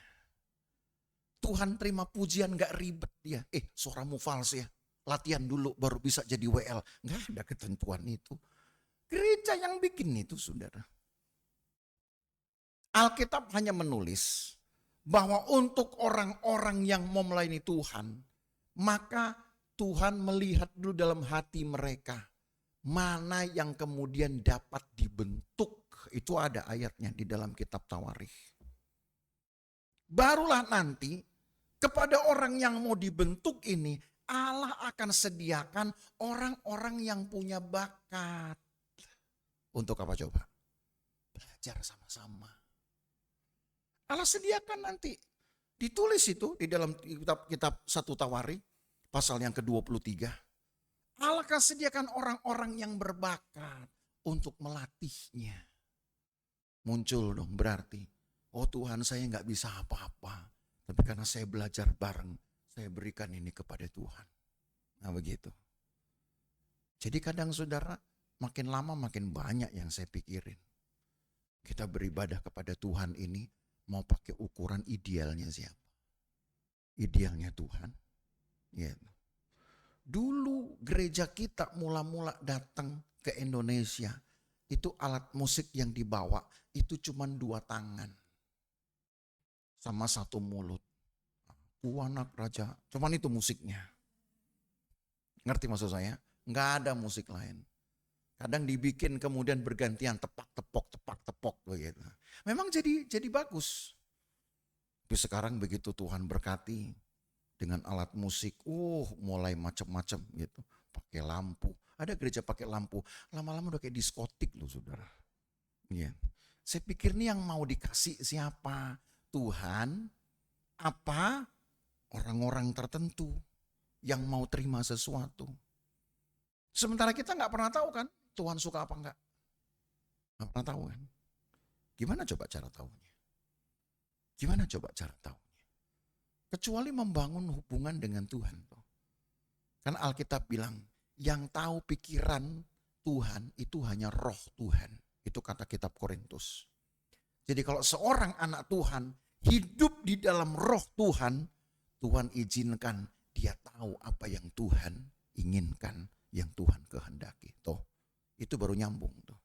Tuhan terima pujian gak ribet dia. Suaramu fals ya. Latihan dulu baru bisa jadi WL. Gak ada ketentuan itu. Gereja yang bikin itu saudara. Alkitab hanya menulis bahwa untuk orang-orang yang mau melayani Tuhan, maka Tuhan melihat dulu dalam hati mereka. Mana yang kemudian dapat dibentuk. Itu ada ayatnya di dalam kitab Tawarikh. Barulah nanti kepada orang yang mau dibentuk ini, Allah akan sediakan orang-orang yang punya bakat. Untuk apa coba? Belajar sama-sama. Allah sediakan nanti. Ditulis itu di dalam kitab 1 Tawarikh, pasal yang ke-23. Allah akan sediakan orang-orang yang berbakat untuk melatihnya. Muncul dong berarti, oh Tuhan saya gak bisa apa-apa. Tapi karena saya belajar bareng, saya berikan ini kepada Tuhan. Nah begitu. Jadi kadang saudara, makin lama makin banyak yang saya pikirin. Kita beribadah kepada Tuhan ini, mau pakai ukuran idealnya siapa? Idealnya Tuhan. Ya. Dulu gereja kita mula-mula datang ke Indonesia, itu alat musik yang dibawa itu cuma 2 tangan. Sama 1 mulut. Anak raja, cuman itu musiknya. Ngerti maksud saya? Nggak ada musik lain. Kadang dibikin kemudian bergantian tepak-tepok begitu. Memang jadi bagus. Tapi sekarang begitu Tuhan berkati dengan alat musik, mulai macam-macam gitu. Pakai lampu. Ada gereja pakai lampu. Lama-lama udah kayak diskotik loh saudara. Iya. Saya pikir nih yang mau dikasih siapa? Tuhan apa orang-orang tertentu yang mau terima sesuatu. Sementara kita nggak pernah tahu kan Tuhan suka apa enggak. Nggak pernah tahu kan? Gimana coba cara tahunya? Gimana coba cara tahunya? Kecuali membangun hubungan dengan Tuhan. Kan Alkitab bilang, yang tahu pikiran Tuhan itu hanya roh Tuhan. Itu kata kitab Korintus. Jadi kalau seorang anak Tuhan hidup di dalam roh Tuhan, Tuhan izinkan dia tahu apa yang Tuhan inginkan, yang Tuhan kehendaki. Tuh, itu baru nyambung tuh.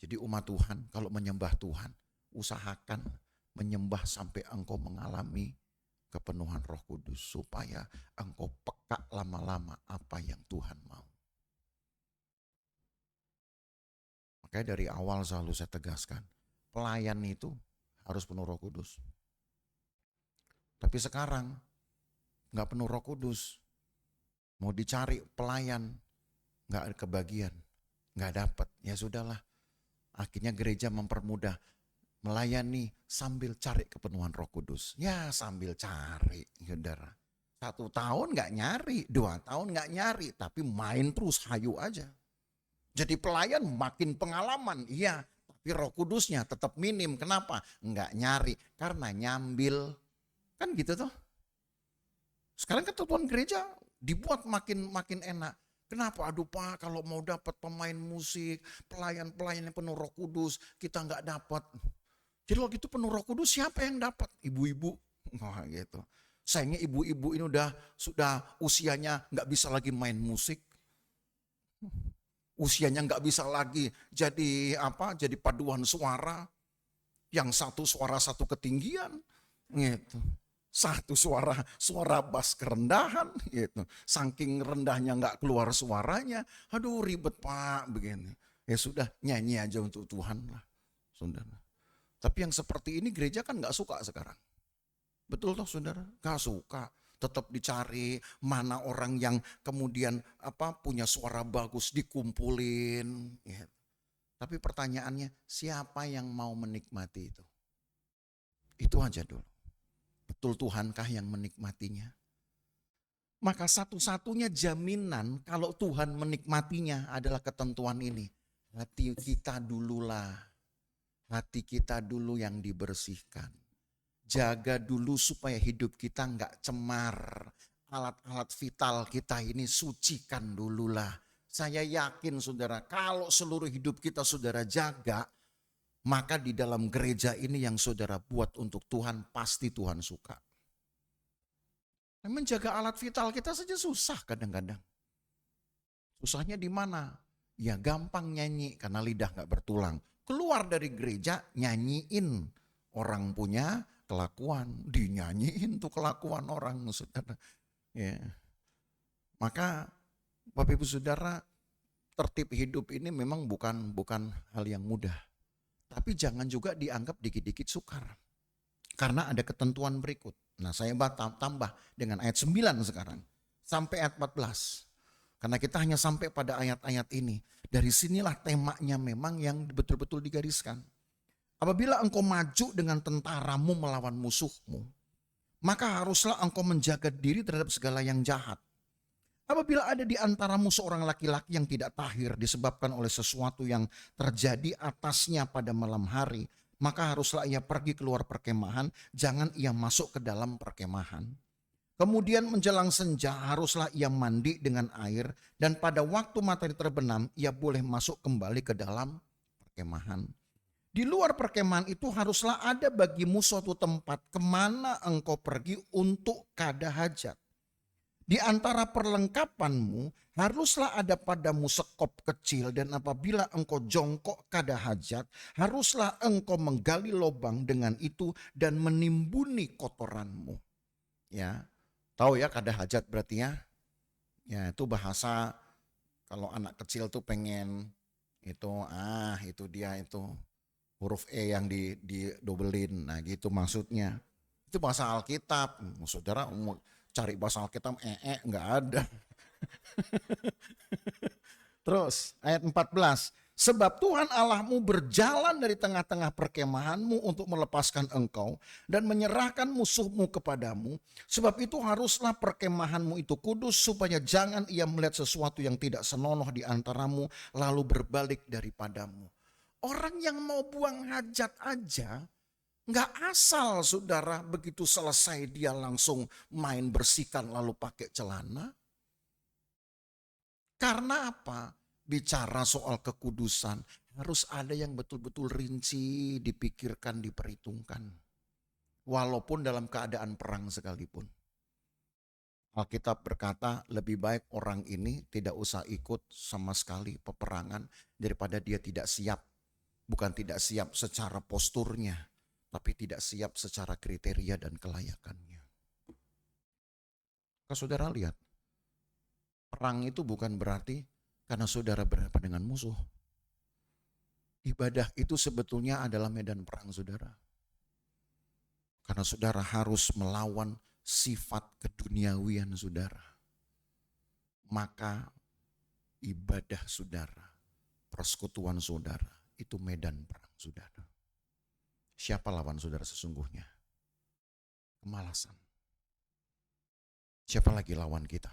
Jadi umat Tuhan kalau menyembah Tuhan, usahakan menyembah sampai engkau mengalami kepenuhan Roh Kudus supaya engkau peka lama-lama apa yang Tuhan mau. Makanya dari awal selalu saya tegaskan, pelayan itu harus penuh Roh Kudus. Tapi sekarang nggak penuh Roh Kudus, mau dicari pelayan nggak kebagian, nggak dapat, ya sudahlah. Akhirnya gereja mempermudah melayani sambil cari kepenuhan Roh Kudus. Ya sambil cari, saudara. 1 tahun nggak nyari, 2 tahun nggak nyari, tapi main terus, hayu aja. Jadi pelayan makin pengalaman, iya, tapi Roh Kudusnya tetap minim. Kenapa? Nggak nyari, karena nyambil. Kan gitu tuh. Sekarang ketentuan gereja dibuat makin enak. Kenapa? Aduh Pak, kalau mau dapat pemain musik, pelayan-pelayan yang penuh Roh Kudus, kita nggak dapat. Jadi waktu itu penuh Roh Kudus siapa yang dapat? Ibu-ibu. Wah gitu. Sayangnya ibu-ibu ini sudah usianya nggak bisa lagi main musik. Usianya nggak bisa lagi jadi Jadi paduan suara. Yang satu suara satu ketinggian, gitu. Satu suara bass kerendahan, gitu. Saking rendahnya nggak keluar suaranya, aduh ribet Pak begini. Ya sudah nyanyi aja untuk Tuhan lah, saudara. Tapi yang seperti ini gereja kan nggak suka sekarang, betul toh saudara? Nggak suka. Tetap dicari mana orang yang kemudian punya suara bagus dikumpulin. Gitu. Tapi pertanyaannya siapa yang mau menikmati itu? Itu aja dulu. Betul Tuhankah yang menikmatinya? Maka satu-satunya jaminan kalau Tuhan menikmatinya adalah ketentuan ini. Hati kita dululah. Hati kita dulu yang dibersihkan. Jaga dulu supaya hidup kita enggak cemar. Alat-alat vital kita ini sucikan dululah. Saya yakin saudara, kalau seluruh hidup kita saudara jaga, maka di dalam gereja ini yang saudara buat untuk Tuhan, pasti Tuhan suka. Menjaga alat vital kita saja susah kadang-kadang. Susahnya di mana? Ya gampang nyanyi karena lidah gak bertulang. Keluar dari gereja nyanyiin orang punya kelakuan. Dinyanyiin tuh kelakuan orang saudara. Ya. Maka Bapak Ibu Saudara, tertib hidup ini memang bukan hal yang mudah. Tapi jangan juga dianggap dikit-dikit sukar. Karena ada ketentuan berikut. Nah saya tambah dengan ayat 9 sekarang. Sampai ayat 14. Karena kita hanya sampai pada ayat-ayat ini. Dari sinilah temanya memang yang betul-betul digariskan. Apabila engkau maju dengan tentaramu melawan musuhmu, maka haruslah engkau menjaga diri terhadap segala yang jahat. Apabila ada di antaramu seorang laki-laki yang tidak tahir disebabkan oleh sesuatu yang terjadi atasnya pada malam hari, maka haruslah ia pergi keluar perkemahan, jangan ia masuk ke dalam perkemahan. Kemudian menjelang senja haruslah ia mandi dengan air, dan pada waktu matahari terbenam ia boleh masuk kembali ke dalam perkemahan. Di luar perkemahan itu haruslah ada bagimu suatu tempat kemana engkau pergi untuk kada hajat. Di antara perlengkapanmu haruslah ada padamu sekop kecil, dan apabila engkau jongkok kada hajat, haruslah engkau menggali lubang dengan itu dan menimbuni kotoranmu. Ya, tahu ya kada hajat berarti ya? Ya itu bahasa kalau anak kecil tuh pengen itu dia itu huruf E yang didobelin, nah gitu maksudnya. Itu bahasa Alkitab, saudara cari bahasa Alkitab nggak ada. Terus ayat 14. Sebab Tuhan Allahmu berjalan dari tengah-tengah perkemahanmu untuk melepaskan engkau dan menyerahkan musuhmu kepadamu. Sebab itu haruslah perkemahanmu itu kudus, supaya jangan ia melihat sesuatu yang tidak senonoh di antaramu lalu berbalik daripadamu. Orang yang mau buang hajat aja, nggak asal saudara begitu selesai dia langsung main bersihkan lalu pakai celana. Karena apa? Bicara soal kekudusan, harus ada yang betul-betul rinci, dipikirkan, diperhitungkan. Walaupun dalam keadaan perang sekalipun. Alkitab berkata lebih baik orang ini tidak usah ikut sama sekali peperangan daripada dia tidak siap. Bukan tidak siap secara posturnya, tapi tidak siap secara kriteria dan kelayakannya. Kalau saudara lihat, perang itu bukan berarti karena saudara berhadapan dengan musuh. Ibadah itu sebetulnya adalah medan perang saudara. Karena saudara harus melawan sifat keduniawian saudara. Maka ibadah saudara, persekutuan saudara, itu medan perang saudara. Siapa lawan saudara sesungguhnya? Kemalasan. Siapa lagi lawan kita?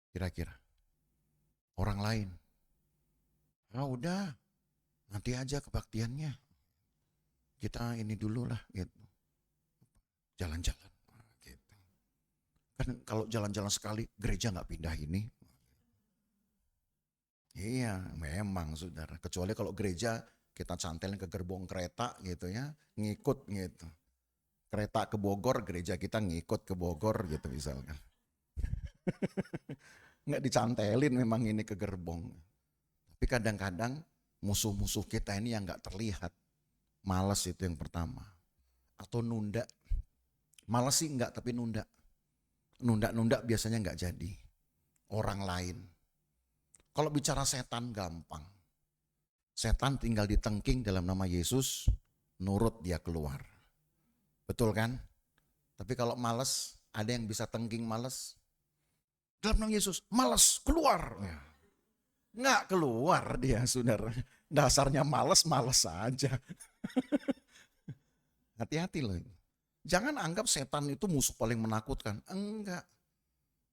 Kira-kira orang lain. Udah, nanti aja kebaktiannya. Kita ini dulu lah gitu. Jalan-jalan gitu. Kan kalau jalan-jalan sekali gereja nggak pindah ini. Iya, memang saudara. Kecuali kalau gereja kita cantelin ke gerbong kereta gitu ya, ngikut gitu. Kereta ke Bogor, gereja kita ngikut ke Bogor gitu misalkan. Nggak dicantelin memang ini ke gerbong. Tapi kadang-kadang musuh-musuh kita ini yang nggak terlihat. Malas itu yang pertama. Atau nunda. Malas sih enggak, tapi nunda. Nunda-nunda biasanya enggak jadi. Orang lain. Kalau bicara setan gampang. Setan tinggal ditengking dalam nama Yesus, nurut dia keluar. Betul kan? Tapi kalau malas, ada yang bisa tengking malas? Dalam nama Yesus, malas, keluar. Enggak keluar dia, saudara. Dasarnya malas saja. Hati-hati loh. Jangan anggap setan itu musuh paling menakutkan. Enggak.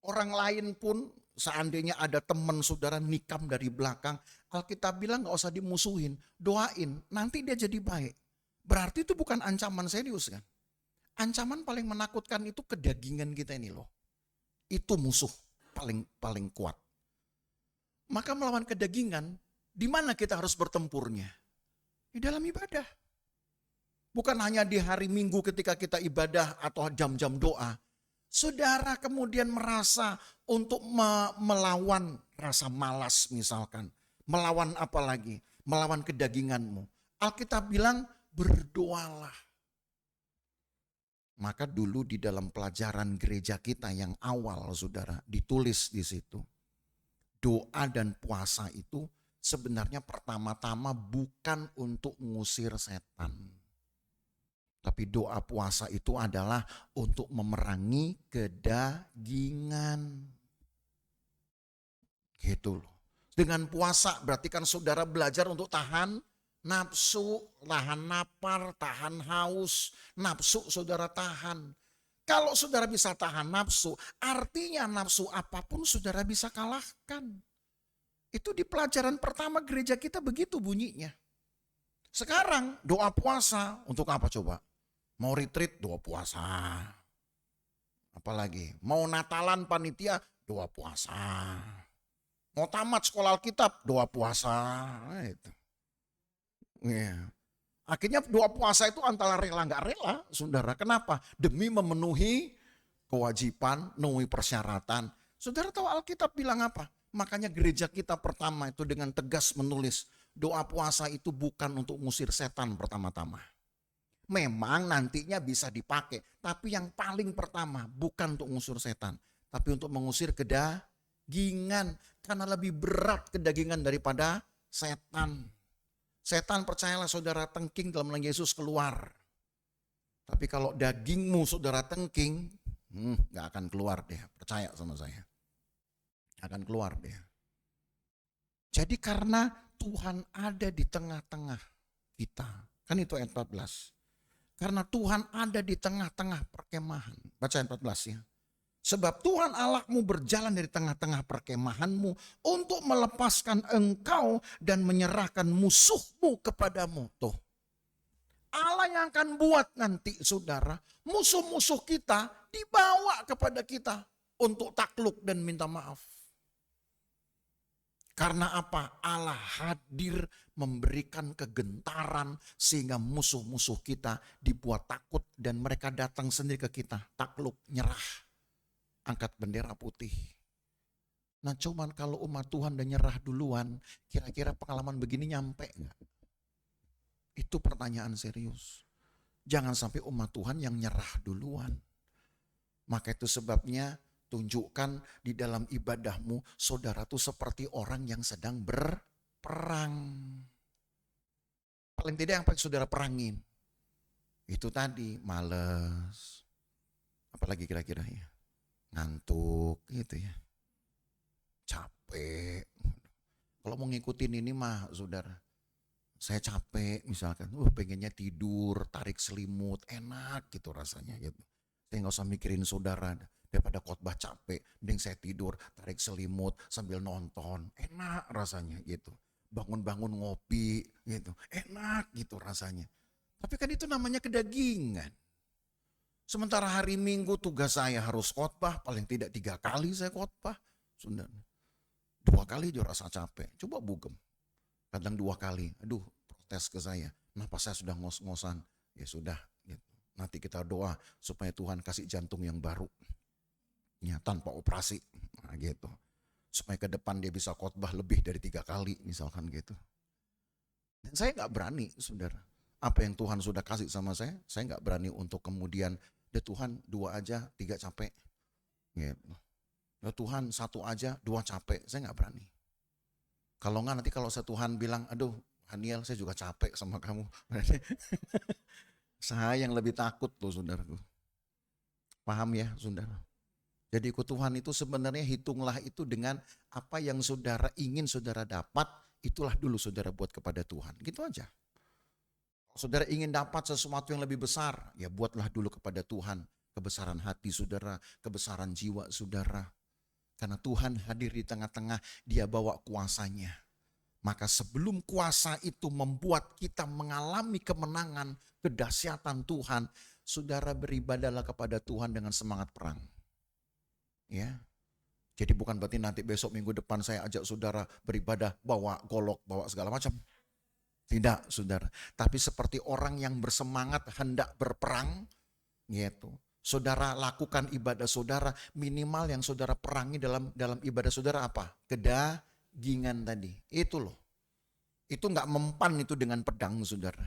Orang lain pun seandainya ada teman saudara nikam dari belakang, Alkitab bilang gak usah dimusuhin, doain, nanti dia jadi baik. Berarti itu bukan ancaman serius kan. Ancaman paling menakutkan itu kedagingan kita ini loh. Itu musuh paling kuat. Maka melawan kedagingan, di mana kita harus bertempurnya? Di dalam ibadah. Bukan hanya di hari Minggu ketika kita ibadah atau jam-jam doa. Saudara kemudian merasa untuk melawan rasa malas misalkan. Melawan apa lagi? Melawan kedaginganmu. Alkitab bilang berdoalah. Maka dulu di dalam pelajaran gereja kita yang awal saudara ditulis di situ. Doa dan puasa itu sebenarnya pertama-tama bukan untuk mengusir setan. Tapi doa puasa itu adalah untuk memerangi kedagingan. Gitu loh. Dengan puasa berarti kan saudara belajar untuk tahan nafsu, tahan lapar, tahan haus. Nafsu saudara tahan. Kalau saudara bisa tahan nafsu, artinya nafsu apapun saudara bisa kalahkan. Itu di pelajaran pertama gereja kita begitu bunyinya. Sekarang doa puasa untuk apa coba? Mau retreat, doa puasa. Apalagi, mau Natalan panitia, doa puasa. Mau tamat sekolah Alkitab, doa puasa. Itu. Ya. Akhirnya doa puasa itu antara rela nggak rela, saudara. Kenapa? Demi memenuhi kewajiban, memenuhi persyaratan. Saudara tahu Alkitab bilang apa? Makanya gereja kita pertama itu dengan tegas menulis, doa puasa itu bukan untuk ngusir setan pertama-tama. Memang nantinya bisa dipakai, tapi yang paling pertama bukan untuk mengusir setan, tapi untuk mengusir kedagingan. Karena lebih berat kedagingan daripada setan. Setan percayalah saudara tengking dalam nama Yesus keluar. Tapi kalau dagingmu saudara tengking, gak akan keluar deh, percaya sama saya. Akan keluar deh. Jadi karena Tuhan ada di tengah-tengah kita, kan itu ayat 14. Karena Tuhan ada di tengah-tengah perkemahan. Baca ayat 14 ya. Sebab Tuhan Allahmu berjalan dari tengah-tengah perkemahanmu untuk melepaskan engkau dan menyerahkan musuhmu kepadamu. Tuh, Allah yang akan buat nanti saudara, musuh-musuh kita dibawa kepada kita untuk takluk dan minta maaf. Karena apa? Allah hadir memberikan kegentaran sehingga musuh-musuh kita dibuat takut dan mereka datang sendiri ke kita, takluk, nyerah, angkat bendera putih. Nah cuman kalau umat Tuhan udah nyerah duluan, kira-kira pengalaman begini nyampe nggak? Itu pertanyaan serius. Jangan sampai umat Tuhan yang nyerah duluan. Maka itu sebabnya tunjukkan di dalam ibadahmu, saudara tuh seperti orang yang sedang berperang. Paling tidak yang paling saudara perangin, itu tadi males, apalagi kira-kira ya, ngantuk gitu ya, capek. Kalau mau ngikutin ini mah saudara, saya capek misalkan, pengennya tidur, tarik selimut, enak gitu rasanya gitu. Saya nggak usah mikirin saudara, daripada khotbah capek, mending saya tidur, tarik selimut sambil nonton, enak rasanya gitu. Bangun-bangun ngopi gitu, enak gitu rasanya. Tapi kan itu namanya kedagingan. Sementara hari Minggu tugas saya harus khotbah, paling tidak 3 kali saya khotbah. Sudah 2 kali juga rasa capek, coba bugem. Kadang 2 kali, aduh protes ke saya, kenapa saya sudah ngos-ngosan. Ya sudah, gitu. Nanti kita doa supaya Tuhan kasih jantung yang baru. Ya, tanpa operasi, nah, gitu. Supaya ke depan dia bisa khotbah lebih dari 3 kali misalkan gitu. Dan saya nggak berani saudara. Apa yang Tuhan sudah kasih sama saya nggak berani untuk kemudian, ya Tuhan 2 aja, 3 capek. Gitu. Ya Tuhan 1 aja, 2 capek, saya nggak berani. Kalau nggak nanti kalau saya Tuhan bilang, aduh Haniel saya juga capek sama kamu. Saya yang lebih takut loh saudaraku. Paham ya saudara? Jadi ikut Tuhan itu sebenarnya hitunglah itu dengan apa yang saudara ingin saudara dapat, itulah dulu saudara buat kepada Tuhan. Gitu aja. Kalau saudara ingin dapat sesuatu yang lebih besar, ya buatlah dulu kepada Tuhan. Kebesaran hati saudara, kebesaran jiwa saudara. Karena Tuhan hadir di tengah-tengah, dia bawa kuasanya. Maka sebelum kuasa itu membuat kita mengalami kemenangan, kedahsyatan Tuhan, saudara beribadahlah kepada Tuhan dengan semangat perang. Ya, jadi bukan berarti nanti besok minggu depan saya ajak saudara beribadah bawa golok, bawa segala macam. Tidak saudara, tapi seperti orang yang bersemangat hendak berperang gitu. Saudara lakukan ibadah saudara, minimal yang saudara perangi dalam ibadah saudara apa? Kedagingan tadi. Itu loh. Itu enggak mempan itu dengan pedang saudara.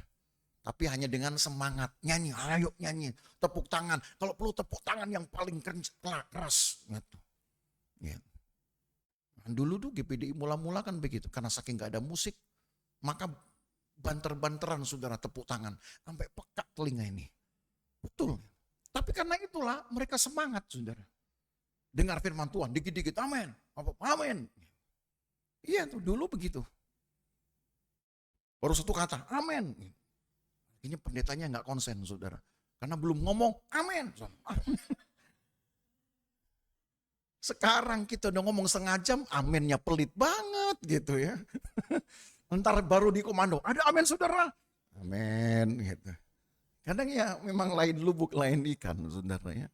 Tapi hanya dengan semangat, nyanyi, ayo nyanyi, tepuk tangan. Kalau perlu tepuk tangan yang paling keras. Gitu. Gitu. Dulu tuh GPDI mula-mula kan begitu, karena saking gak ada musik, maka banter-banteran saudara tepuk tangan, sampai pekak telinga ini. Betul. Tapi karena itulah mereka semangat saudara. Dengar firman Tuhan, dikit-dikit amin, amin. Iya tuh dulu begitu. Baru 1 kata, amin. Ini pendetanya nggak konsen saudara. Karena belum ngomong, amin. Sekarang kita udah ngomong 1/2 jam, aminnya pelit banget gitu ya. Ntar baru di komando, ada amin saudara. Amin gitu. Kadang ya memang lain lubuk, lain ikan saudara ya.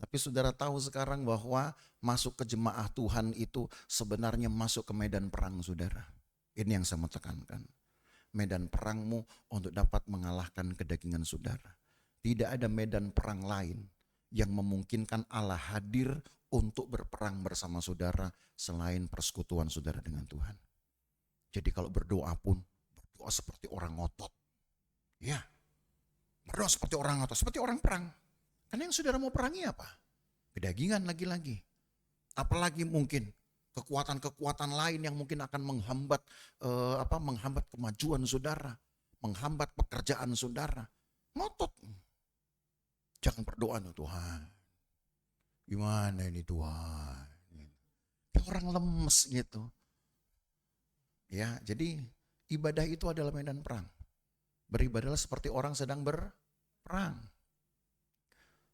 Tapi saudara tahu sekarang bahwa masuk ke jemaah Tuhan itu sebenarnya masuk ke medan perang saudara. Ini yang saya mau tekankan. Medan perangmu untuk dapat mengalahkan kedagingan saudara. Tidak ada medan perang lain yang memungkinkan Allah hadir untuk berperang bersama saudara selain persekutuan saudara dengan Tuhan. Jadi kalau berdoa pun, berdoa seperti orang ngotot. Ya, berdoa seperti orang ngotot, seperti orang perang. Karena yang saudara mau perangi apa? Kedagingan lagi-lagi. Apalagi mungkin kekuatan-kekuatan lain yang mungkin akan menghambat kemajuan saudara, menghambat pekerjaan saudara. Ngotot. Jangan berdoa Tuhan. Gimana ini Tuhan? Kayak orang lemes gitu. Ya, jadi ibadah itu adalah medan perang. Beribadahlah seperti orang sedang berperang.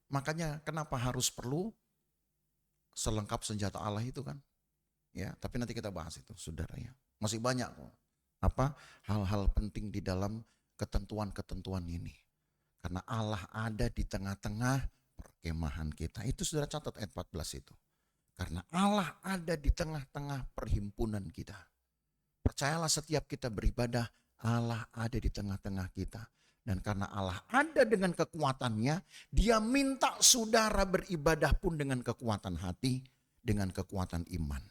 Makanya kenapa harus perlu selengkap senjata Allah itu kan. Ya, tapi nanti kita bahas itu, saudara ya. Masih banyak kok. Hal-hal penting di dalam ketentuan-ketentuan ini. Karena Allah ada di tengah-tengah perkemahan kita. Itu saudara catat ayat 14 itu. Karena Allah ada di tengah-tengah perhimpunan kita. Percayalah setiap kita beribadah, Allah ada di tengah-tengah kita. Dan karena Allah ada dengan kekuatannya, dia minta saudara beribadah pun dengan kekuatan hati, dengan kekuatan iman.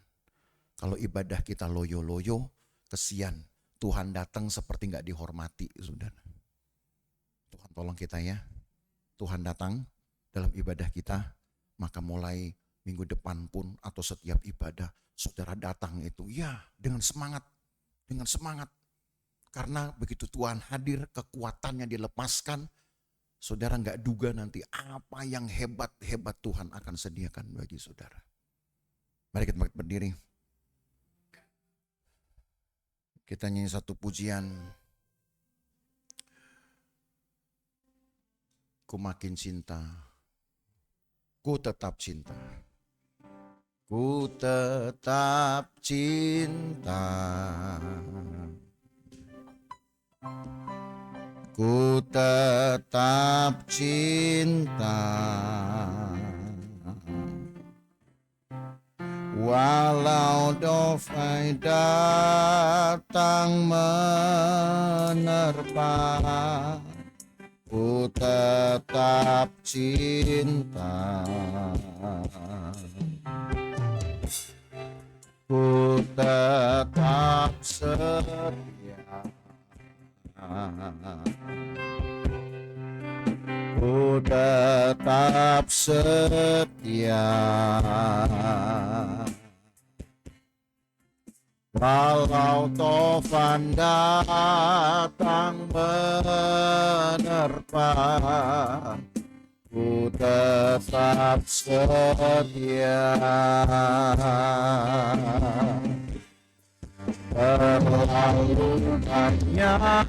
Kalau ibadah kita loyo-loyo, kesian. Tuhan datang seperti gak dihormati, saudara. Tuhan tolong kita ya. Tuhan datang dalam ibadah kita, maka mulai minggu depan pun atau setiap ibadah, saudara datang itu ya dengan semangat. Dengan semangat. Karena begitu Tuhan hadir, kekuatannya dilepaskan, saudara gak duga nanti apa yang hebat-hebat Tuhan akan sediakan bagi saudara. Mari kita berdiri. Kita nyanyi satu pujian. Ku makin cinta, ku tetap cinta. Ku tetap cinta. Ku tetap cinta. Walau dovai datang menerpa, ku tetap cinta. Ku tetap setia. Ku tetap setia. Walau tofan datang menerpa, ku tetap setia. Terlalu banyak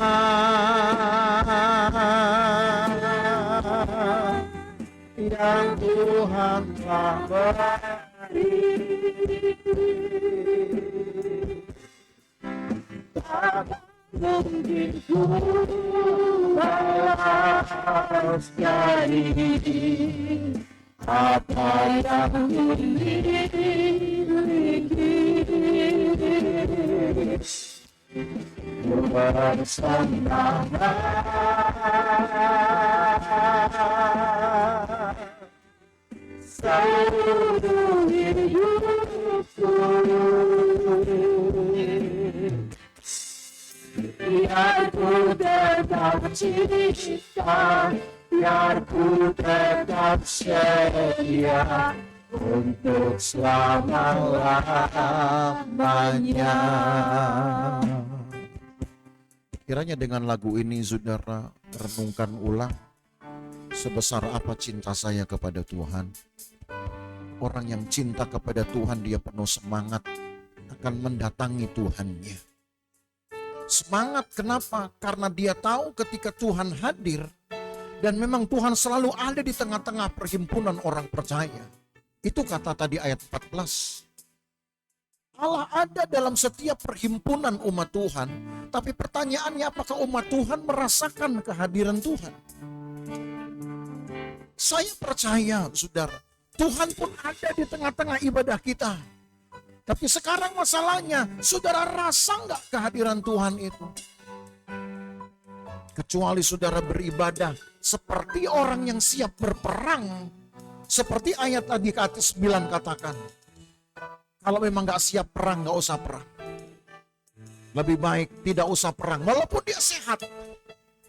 yang Tuhan telah beri, tak mungkin ku balas dari apa yang dimiliki. Bersama seluruh hidupku, biar ku tetap cinta, biar ku tetap setia untuk selama-lamanya. Kiranya dengan lagu ini saudara renungkan ulang, sebesar apa cinta saya kepada Tuhan. Orang yang cinta kepada Tuhan, dia penuh semangat akan mendatangi Tuhannya. Semangat kenapa? Karena dia tahu ketika Tuhan hadir, dan memang Tuhan selalu ada di tengah-tengah perhimpunan orang percaya. Itu kata tadi ayat 14. Allah ada dalam setiap perhimpunan umat Tuhan. Tapi pertanyaannya, apakah umat Tuhan merasakan kehadiran Tuhan? Saya percaya saudara, Tuhan pun ada di tengah-tengah ibadah kita. Tapi sekarang masalahnya, saudara rasa enggak kehadiran Tuhan itu? Kecuali saudara beribadah seperti orang yang siap berperang. Seperti ayat tadi ke atas 9 katakan. Kalau memang gak siap perang, gak usah perang. Lebih baik tidak usah perang, walaupun dia sehat.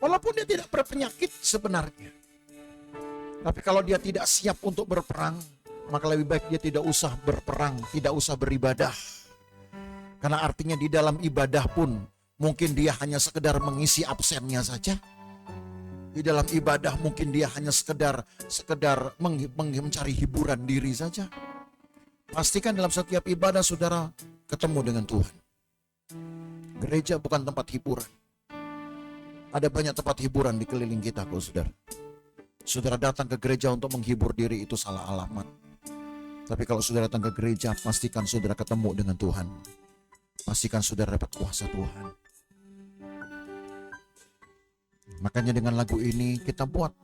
Walaupun dia tidak berpenyakit sebenarnya. Tapi kalau dia tidak siap untuk berperang, maka lebih baik dia tidak usah berperang, tidak usah beribadah. Karena artinya di dalam ibadah pun, mungkin dia hanya sekedar mengisi absennya saja. Di dalam ibadah mungkin dia hanya sekedar mencari hiburan diri saja. Pastikan dalam setiap ibadah saudara ketemu dengan Tuhan. Gereja bukan tempat hiburan. Ada banyak tempat hiburan di keliling kita kok saudara. Saudara datang ke gereja untuk menghibur diri, itu salah alamat. Tapi kalau saudara datang ke gereja, pastikan saudara ketemu dengan Tuhan. Pastikan saudara dapat kuasa Tuhan. Makanya dengan lagu ini kita buat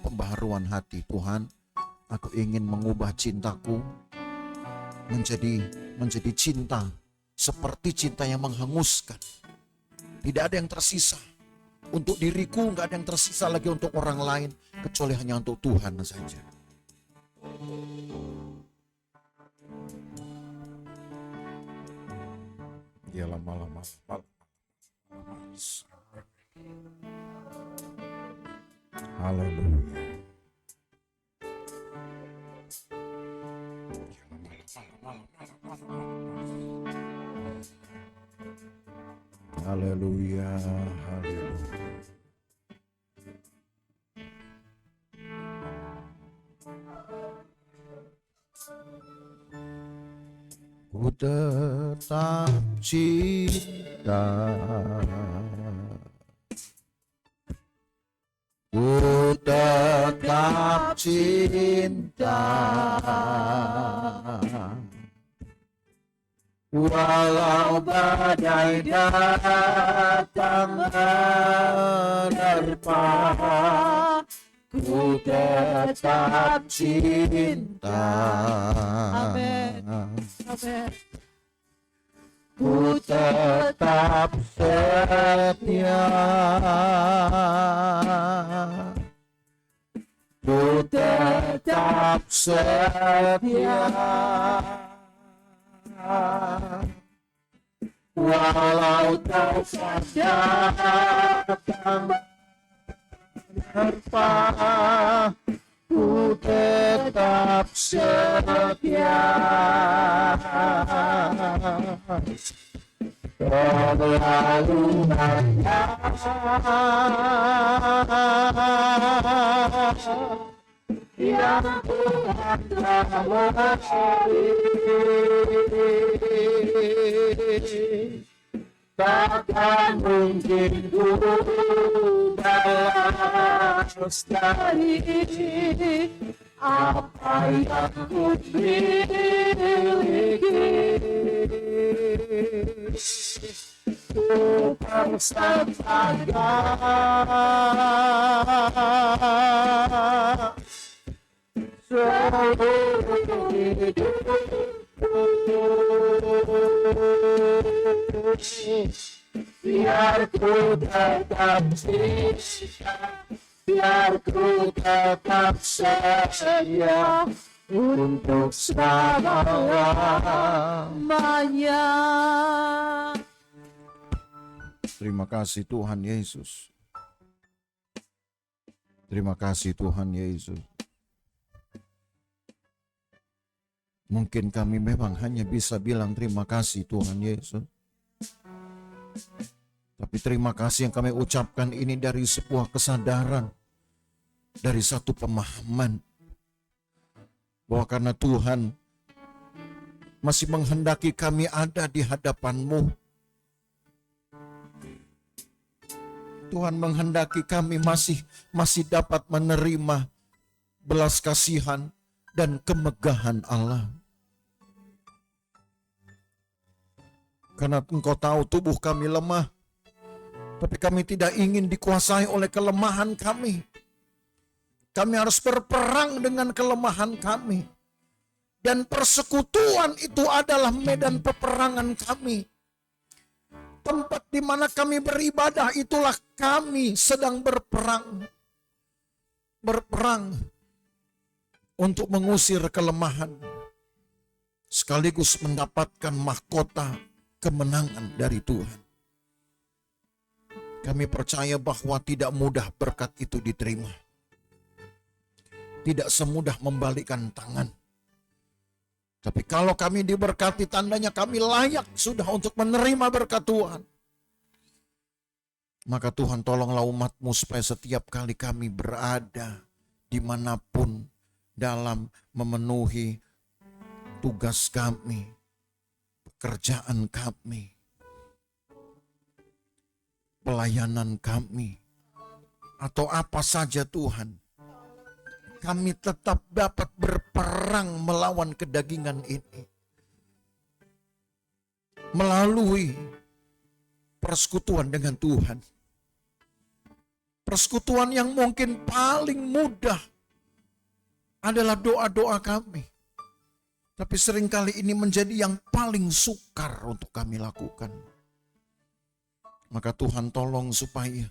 pembaharuan hati. Tuhan, aku ingin mengubah cintaku menjadi cinta seperti cinta yang menghanguskan. Tidak ada yang tersisa untuk diriku, nggak ada yang tersisa lagi untuk orang lain kecuali hanya untuk Tuhan saja. Ya lama-lama. Haleluya. Haleluya, haleluya. Ku tetap cinta, ku tetap cinta, walau badai datang menerpa, ku tetap cinta. Amin. Amin. Ku tetap setia, ku tetap setia, walau taufan datang menerpa, ku tetap setia. Terlalu banyak yang Tuhan telah memberi, takkan mungkin ku balas dari apa yang ku miliki. Ku persembahkan seluruh hidupku, biar ku tetap cinta, biar ku tetap setia untuk selamanya. Terima kasih Tuhan Yesus. Terima kasih Tuhan Yesus. Mungkin kami memang hanya bisa bilang terima kasih Tuhan Yesus. Tapi terima kasih yang kami ucapkan ini dari sebuah kesadaran, dari satu pemahaman bahwa karena Tuhan masih menghendaki kami ada di hadapan-Mu. Tuhan menghendaki kami masih dapat menerima belas kasihan dan kemegahan Allah. Karena Engkau tahu tubuh kami lemah, tapi kami tidak ingin dikuasai oleh kelemahan kami. Kami harus berperang dengan kelemahan kami. Dan persekutuan itu adalah medan peperangan kami. Tempat di mana kami beribadah itulah kami sedang berperang. Berperang untuk mengusir kelemahan. Sekaligus mendapatkan mahkota kemenangan dari Tuhan. Kami percaya bahwa tidak mudah berkat itu diterima. Tidak semudah membalikkan tangan. Tapi kalau kami diberkati, tandanya kami layak sudah untuk menerima berkat Tuhan. Maka Tuhan tolonglah umat-Mu supaya setiap kali kami berada dimanapun dalam memenuhi tugas kami, pekerjaan kami, pelayanan kami, atau apa saja Tuhan, kami tetap dapat berperang melawan kedagingan ini. Melalui persekutuan dengan Tuhan. Persekutuan yang mungkin paling mudah adalah doa-doa kami. Tapi seringkali ini menjadi yang paling sukar untuk kami lakukan. Maka Tuhan tolong supaya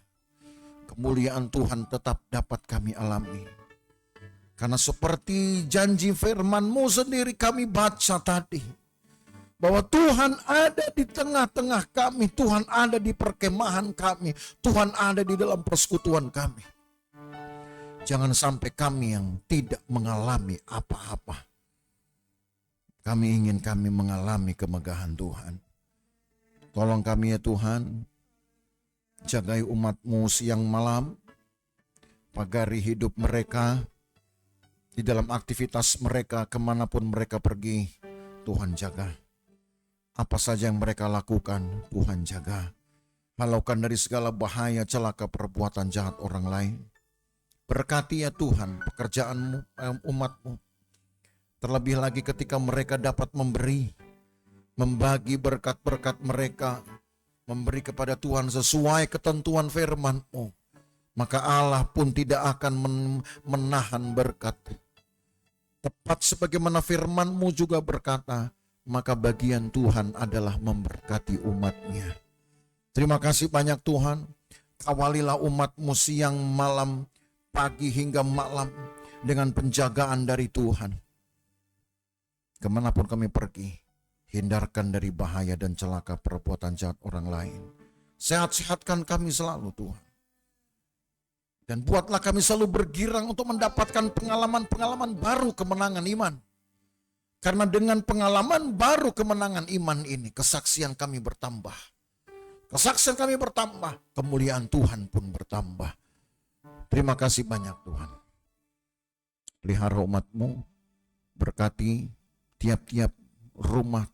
kemuliaan Tuhan tetap dapat kami alami. Karena seperti janji firman-Mu sendiri kami baca tadi, bahwa Tuhan ada di tengah-tengah kami, Tuhan ada di perkemahan kami, Tuhan ada di dalam persekutuan kami. Jangan sampai kami yang tidak mengalami apa-apa. Kami ingin kami mengalami kemegahan Tuhan. Tolong kami ya Tuhan, jagai umat-Mu siang malam, pagari hidup mereka, di dalam aktivitas mereka kemanapun mereka pergi, Tuhan jaga. Apa saja yang mereka lakukan, Tuhan jaga. Halaukan dari segala bahaya, celaka, perbuatan jahat orang lain. Berkati ya Tuhan pekerjaan-Mu, umat-Mu. Terlebih lagi ketika mereka dapat memberi, membagi berkat-berkat mereka, memberi kepada Tuhan sesuai ketentuan firman-Mu. Maka Allah pun tidak akan menahan berkat. Tepat sebagaimana firman-Mu juga berkata, maka bagian Tuhan adalah memberkati umat-Nya. Terima kasih banyak Tuhan. Kawalilah umat-Mu siang, malam, pagi hingga malam dengan penjagaan dari Tuhan. Kemanapun kami pergi, hindarkan dari bahaya dan celaka perbuatan jahat orang lain. Sehat-sehatkan kami selalu Tuhan. Dan buatlah kami selalu bergirang untuk mendapatkan pengalaman-pengalaman baru kemenangan iman. Karena dengan pengalaman baru kemenangan iman ini, kesaksian kami bertambah. Kesaksian kami bertambah, kemuliaan Tuhan pun bertambah. Terima kasih banyak Tuhan. Pelihara umat-Mu, berkati tiap-tiap rumah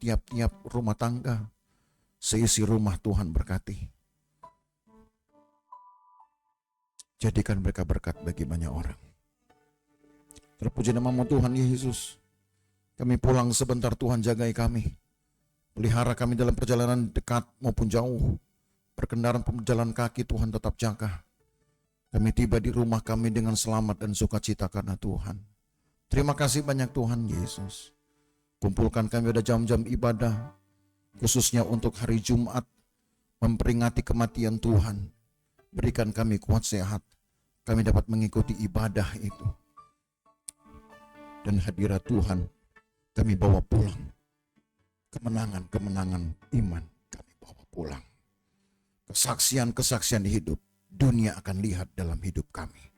tangga, seisi rumah Tuhan berkati. Jadikan mereka berkat bagi banyak orang. Terpuji nama-Mu Tuhan Yesus. Kami pulang sebentar Tuhan, jagai kami. Pelihara kami dalam perjalanan dekat maupun jauh. Perkendaraan perjalanan kaki Tuhan tetap jaga. Kami tiba di rumah kami dengan selamat dan sukacita karena Tuhan. Terima kasih banyak Tuhan Yesus. Kumpulkan kami pada jam-jam ibadah, khususnya untuk hari Jumat, memperingati kematian Tuhan. Berikan kami kuat sehat, kami dapat mengikuti ibadah itu. Dan hadirat Tuhan kami bawa pulang. Kemenangan-kemenangan iman kami bawa pulang. Kesaksian-kesaksian hidup dunia akan lihat dalam hidup kami.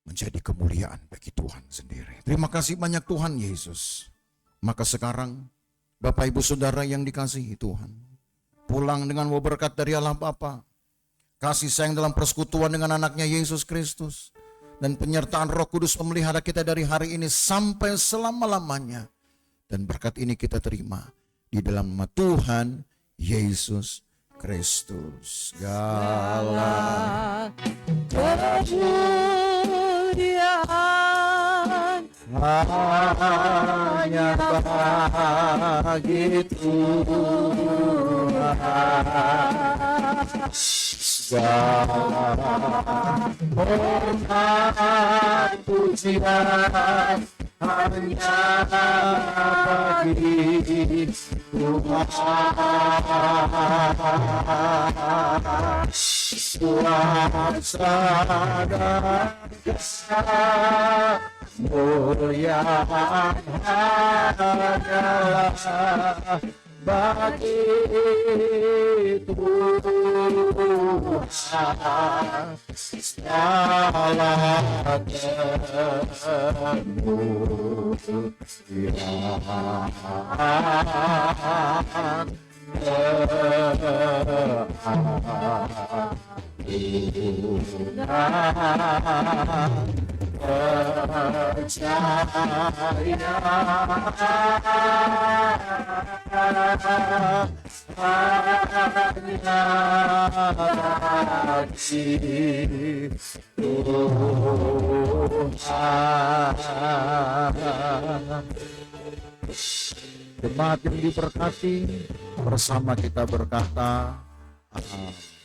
Menjadi kemuliaan bagi Tuhan sendiri. Terima kasih banyak Tuhan Yesus. Maka sekarang Bapak Ibu Saudara yang dikasihi Tuhan, pulang dengan berkat dari Allah Bapa, kasih sayang dalam persekutuan dengan anaknya Yesus Kristus, dan penyertaan Roh Kudus memelihara kita dari hari ini sampai selama-lamanya. Dan berkat ini kita terima di dalam nama Tuhan Yesus Kristus. Segala kemuliaan hanya bagi Tuhan. Segala hormat pujian hanya bagi Tuhan. Kuasa dan kemuliaan hanyalah bagi Tuhan. Segala kemuliaan Jemaat yang diberkati, bersama kita berkata, amin.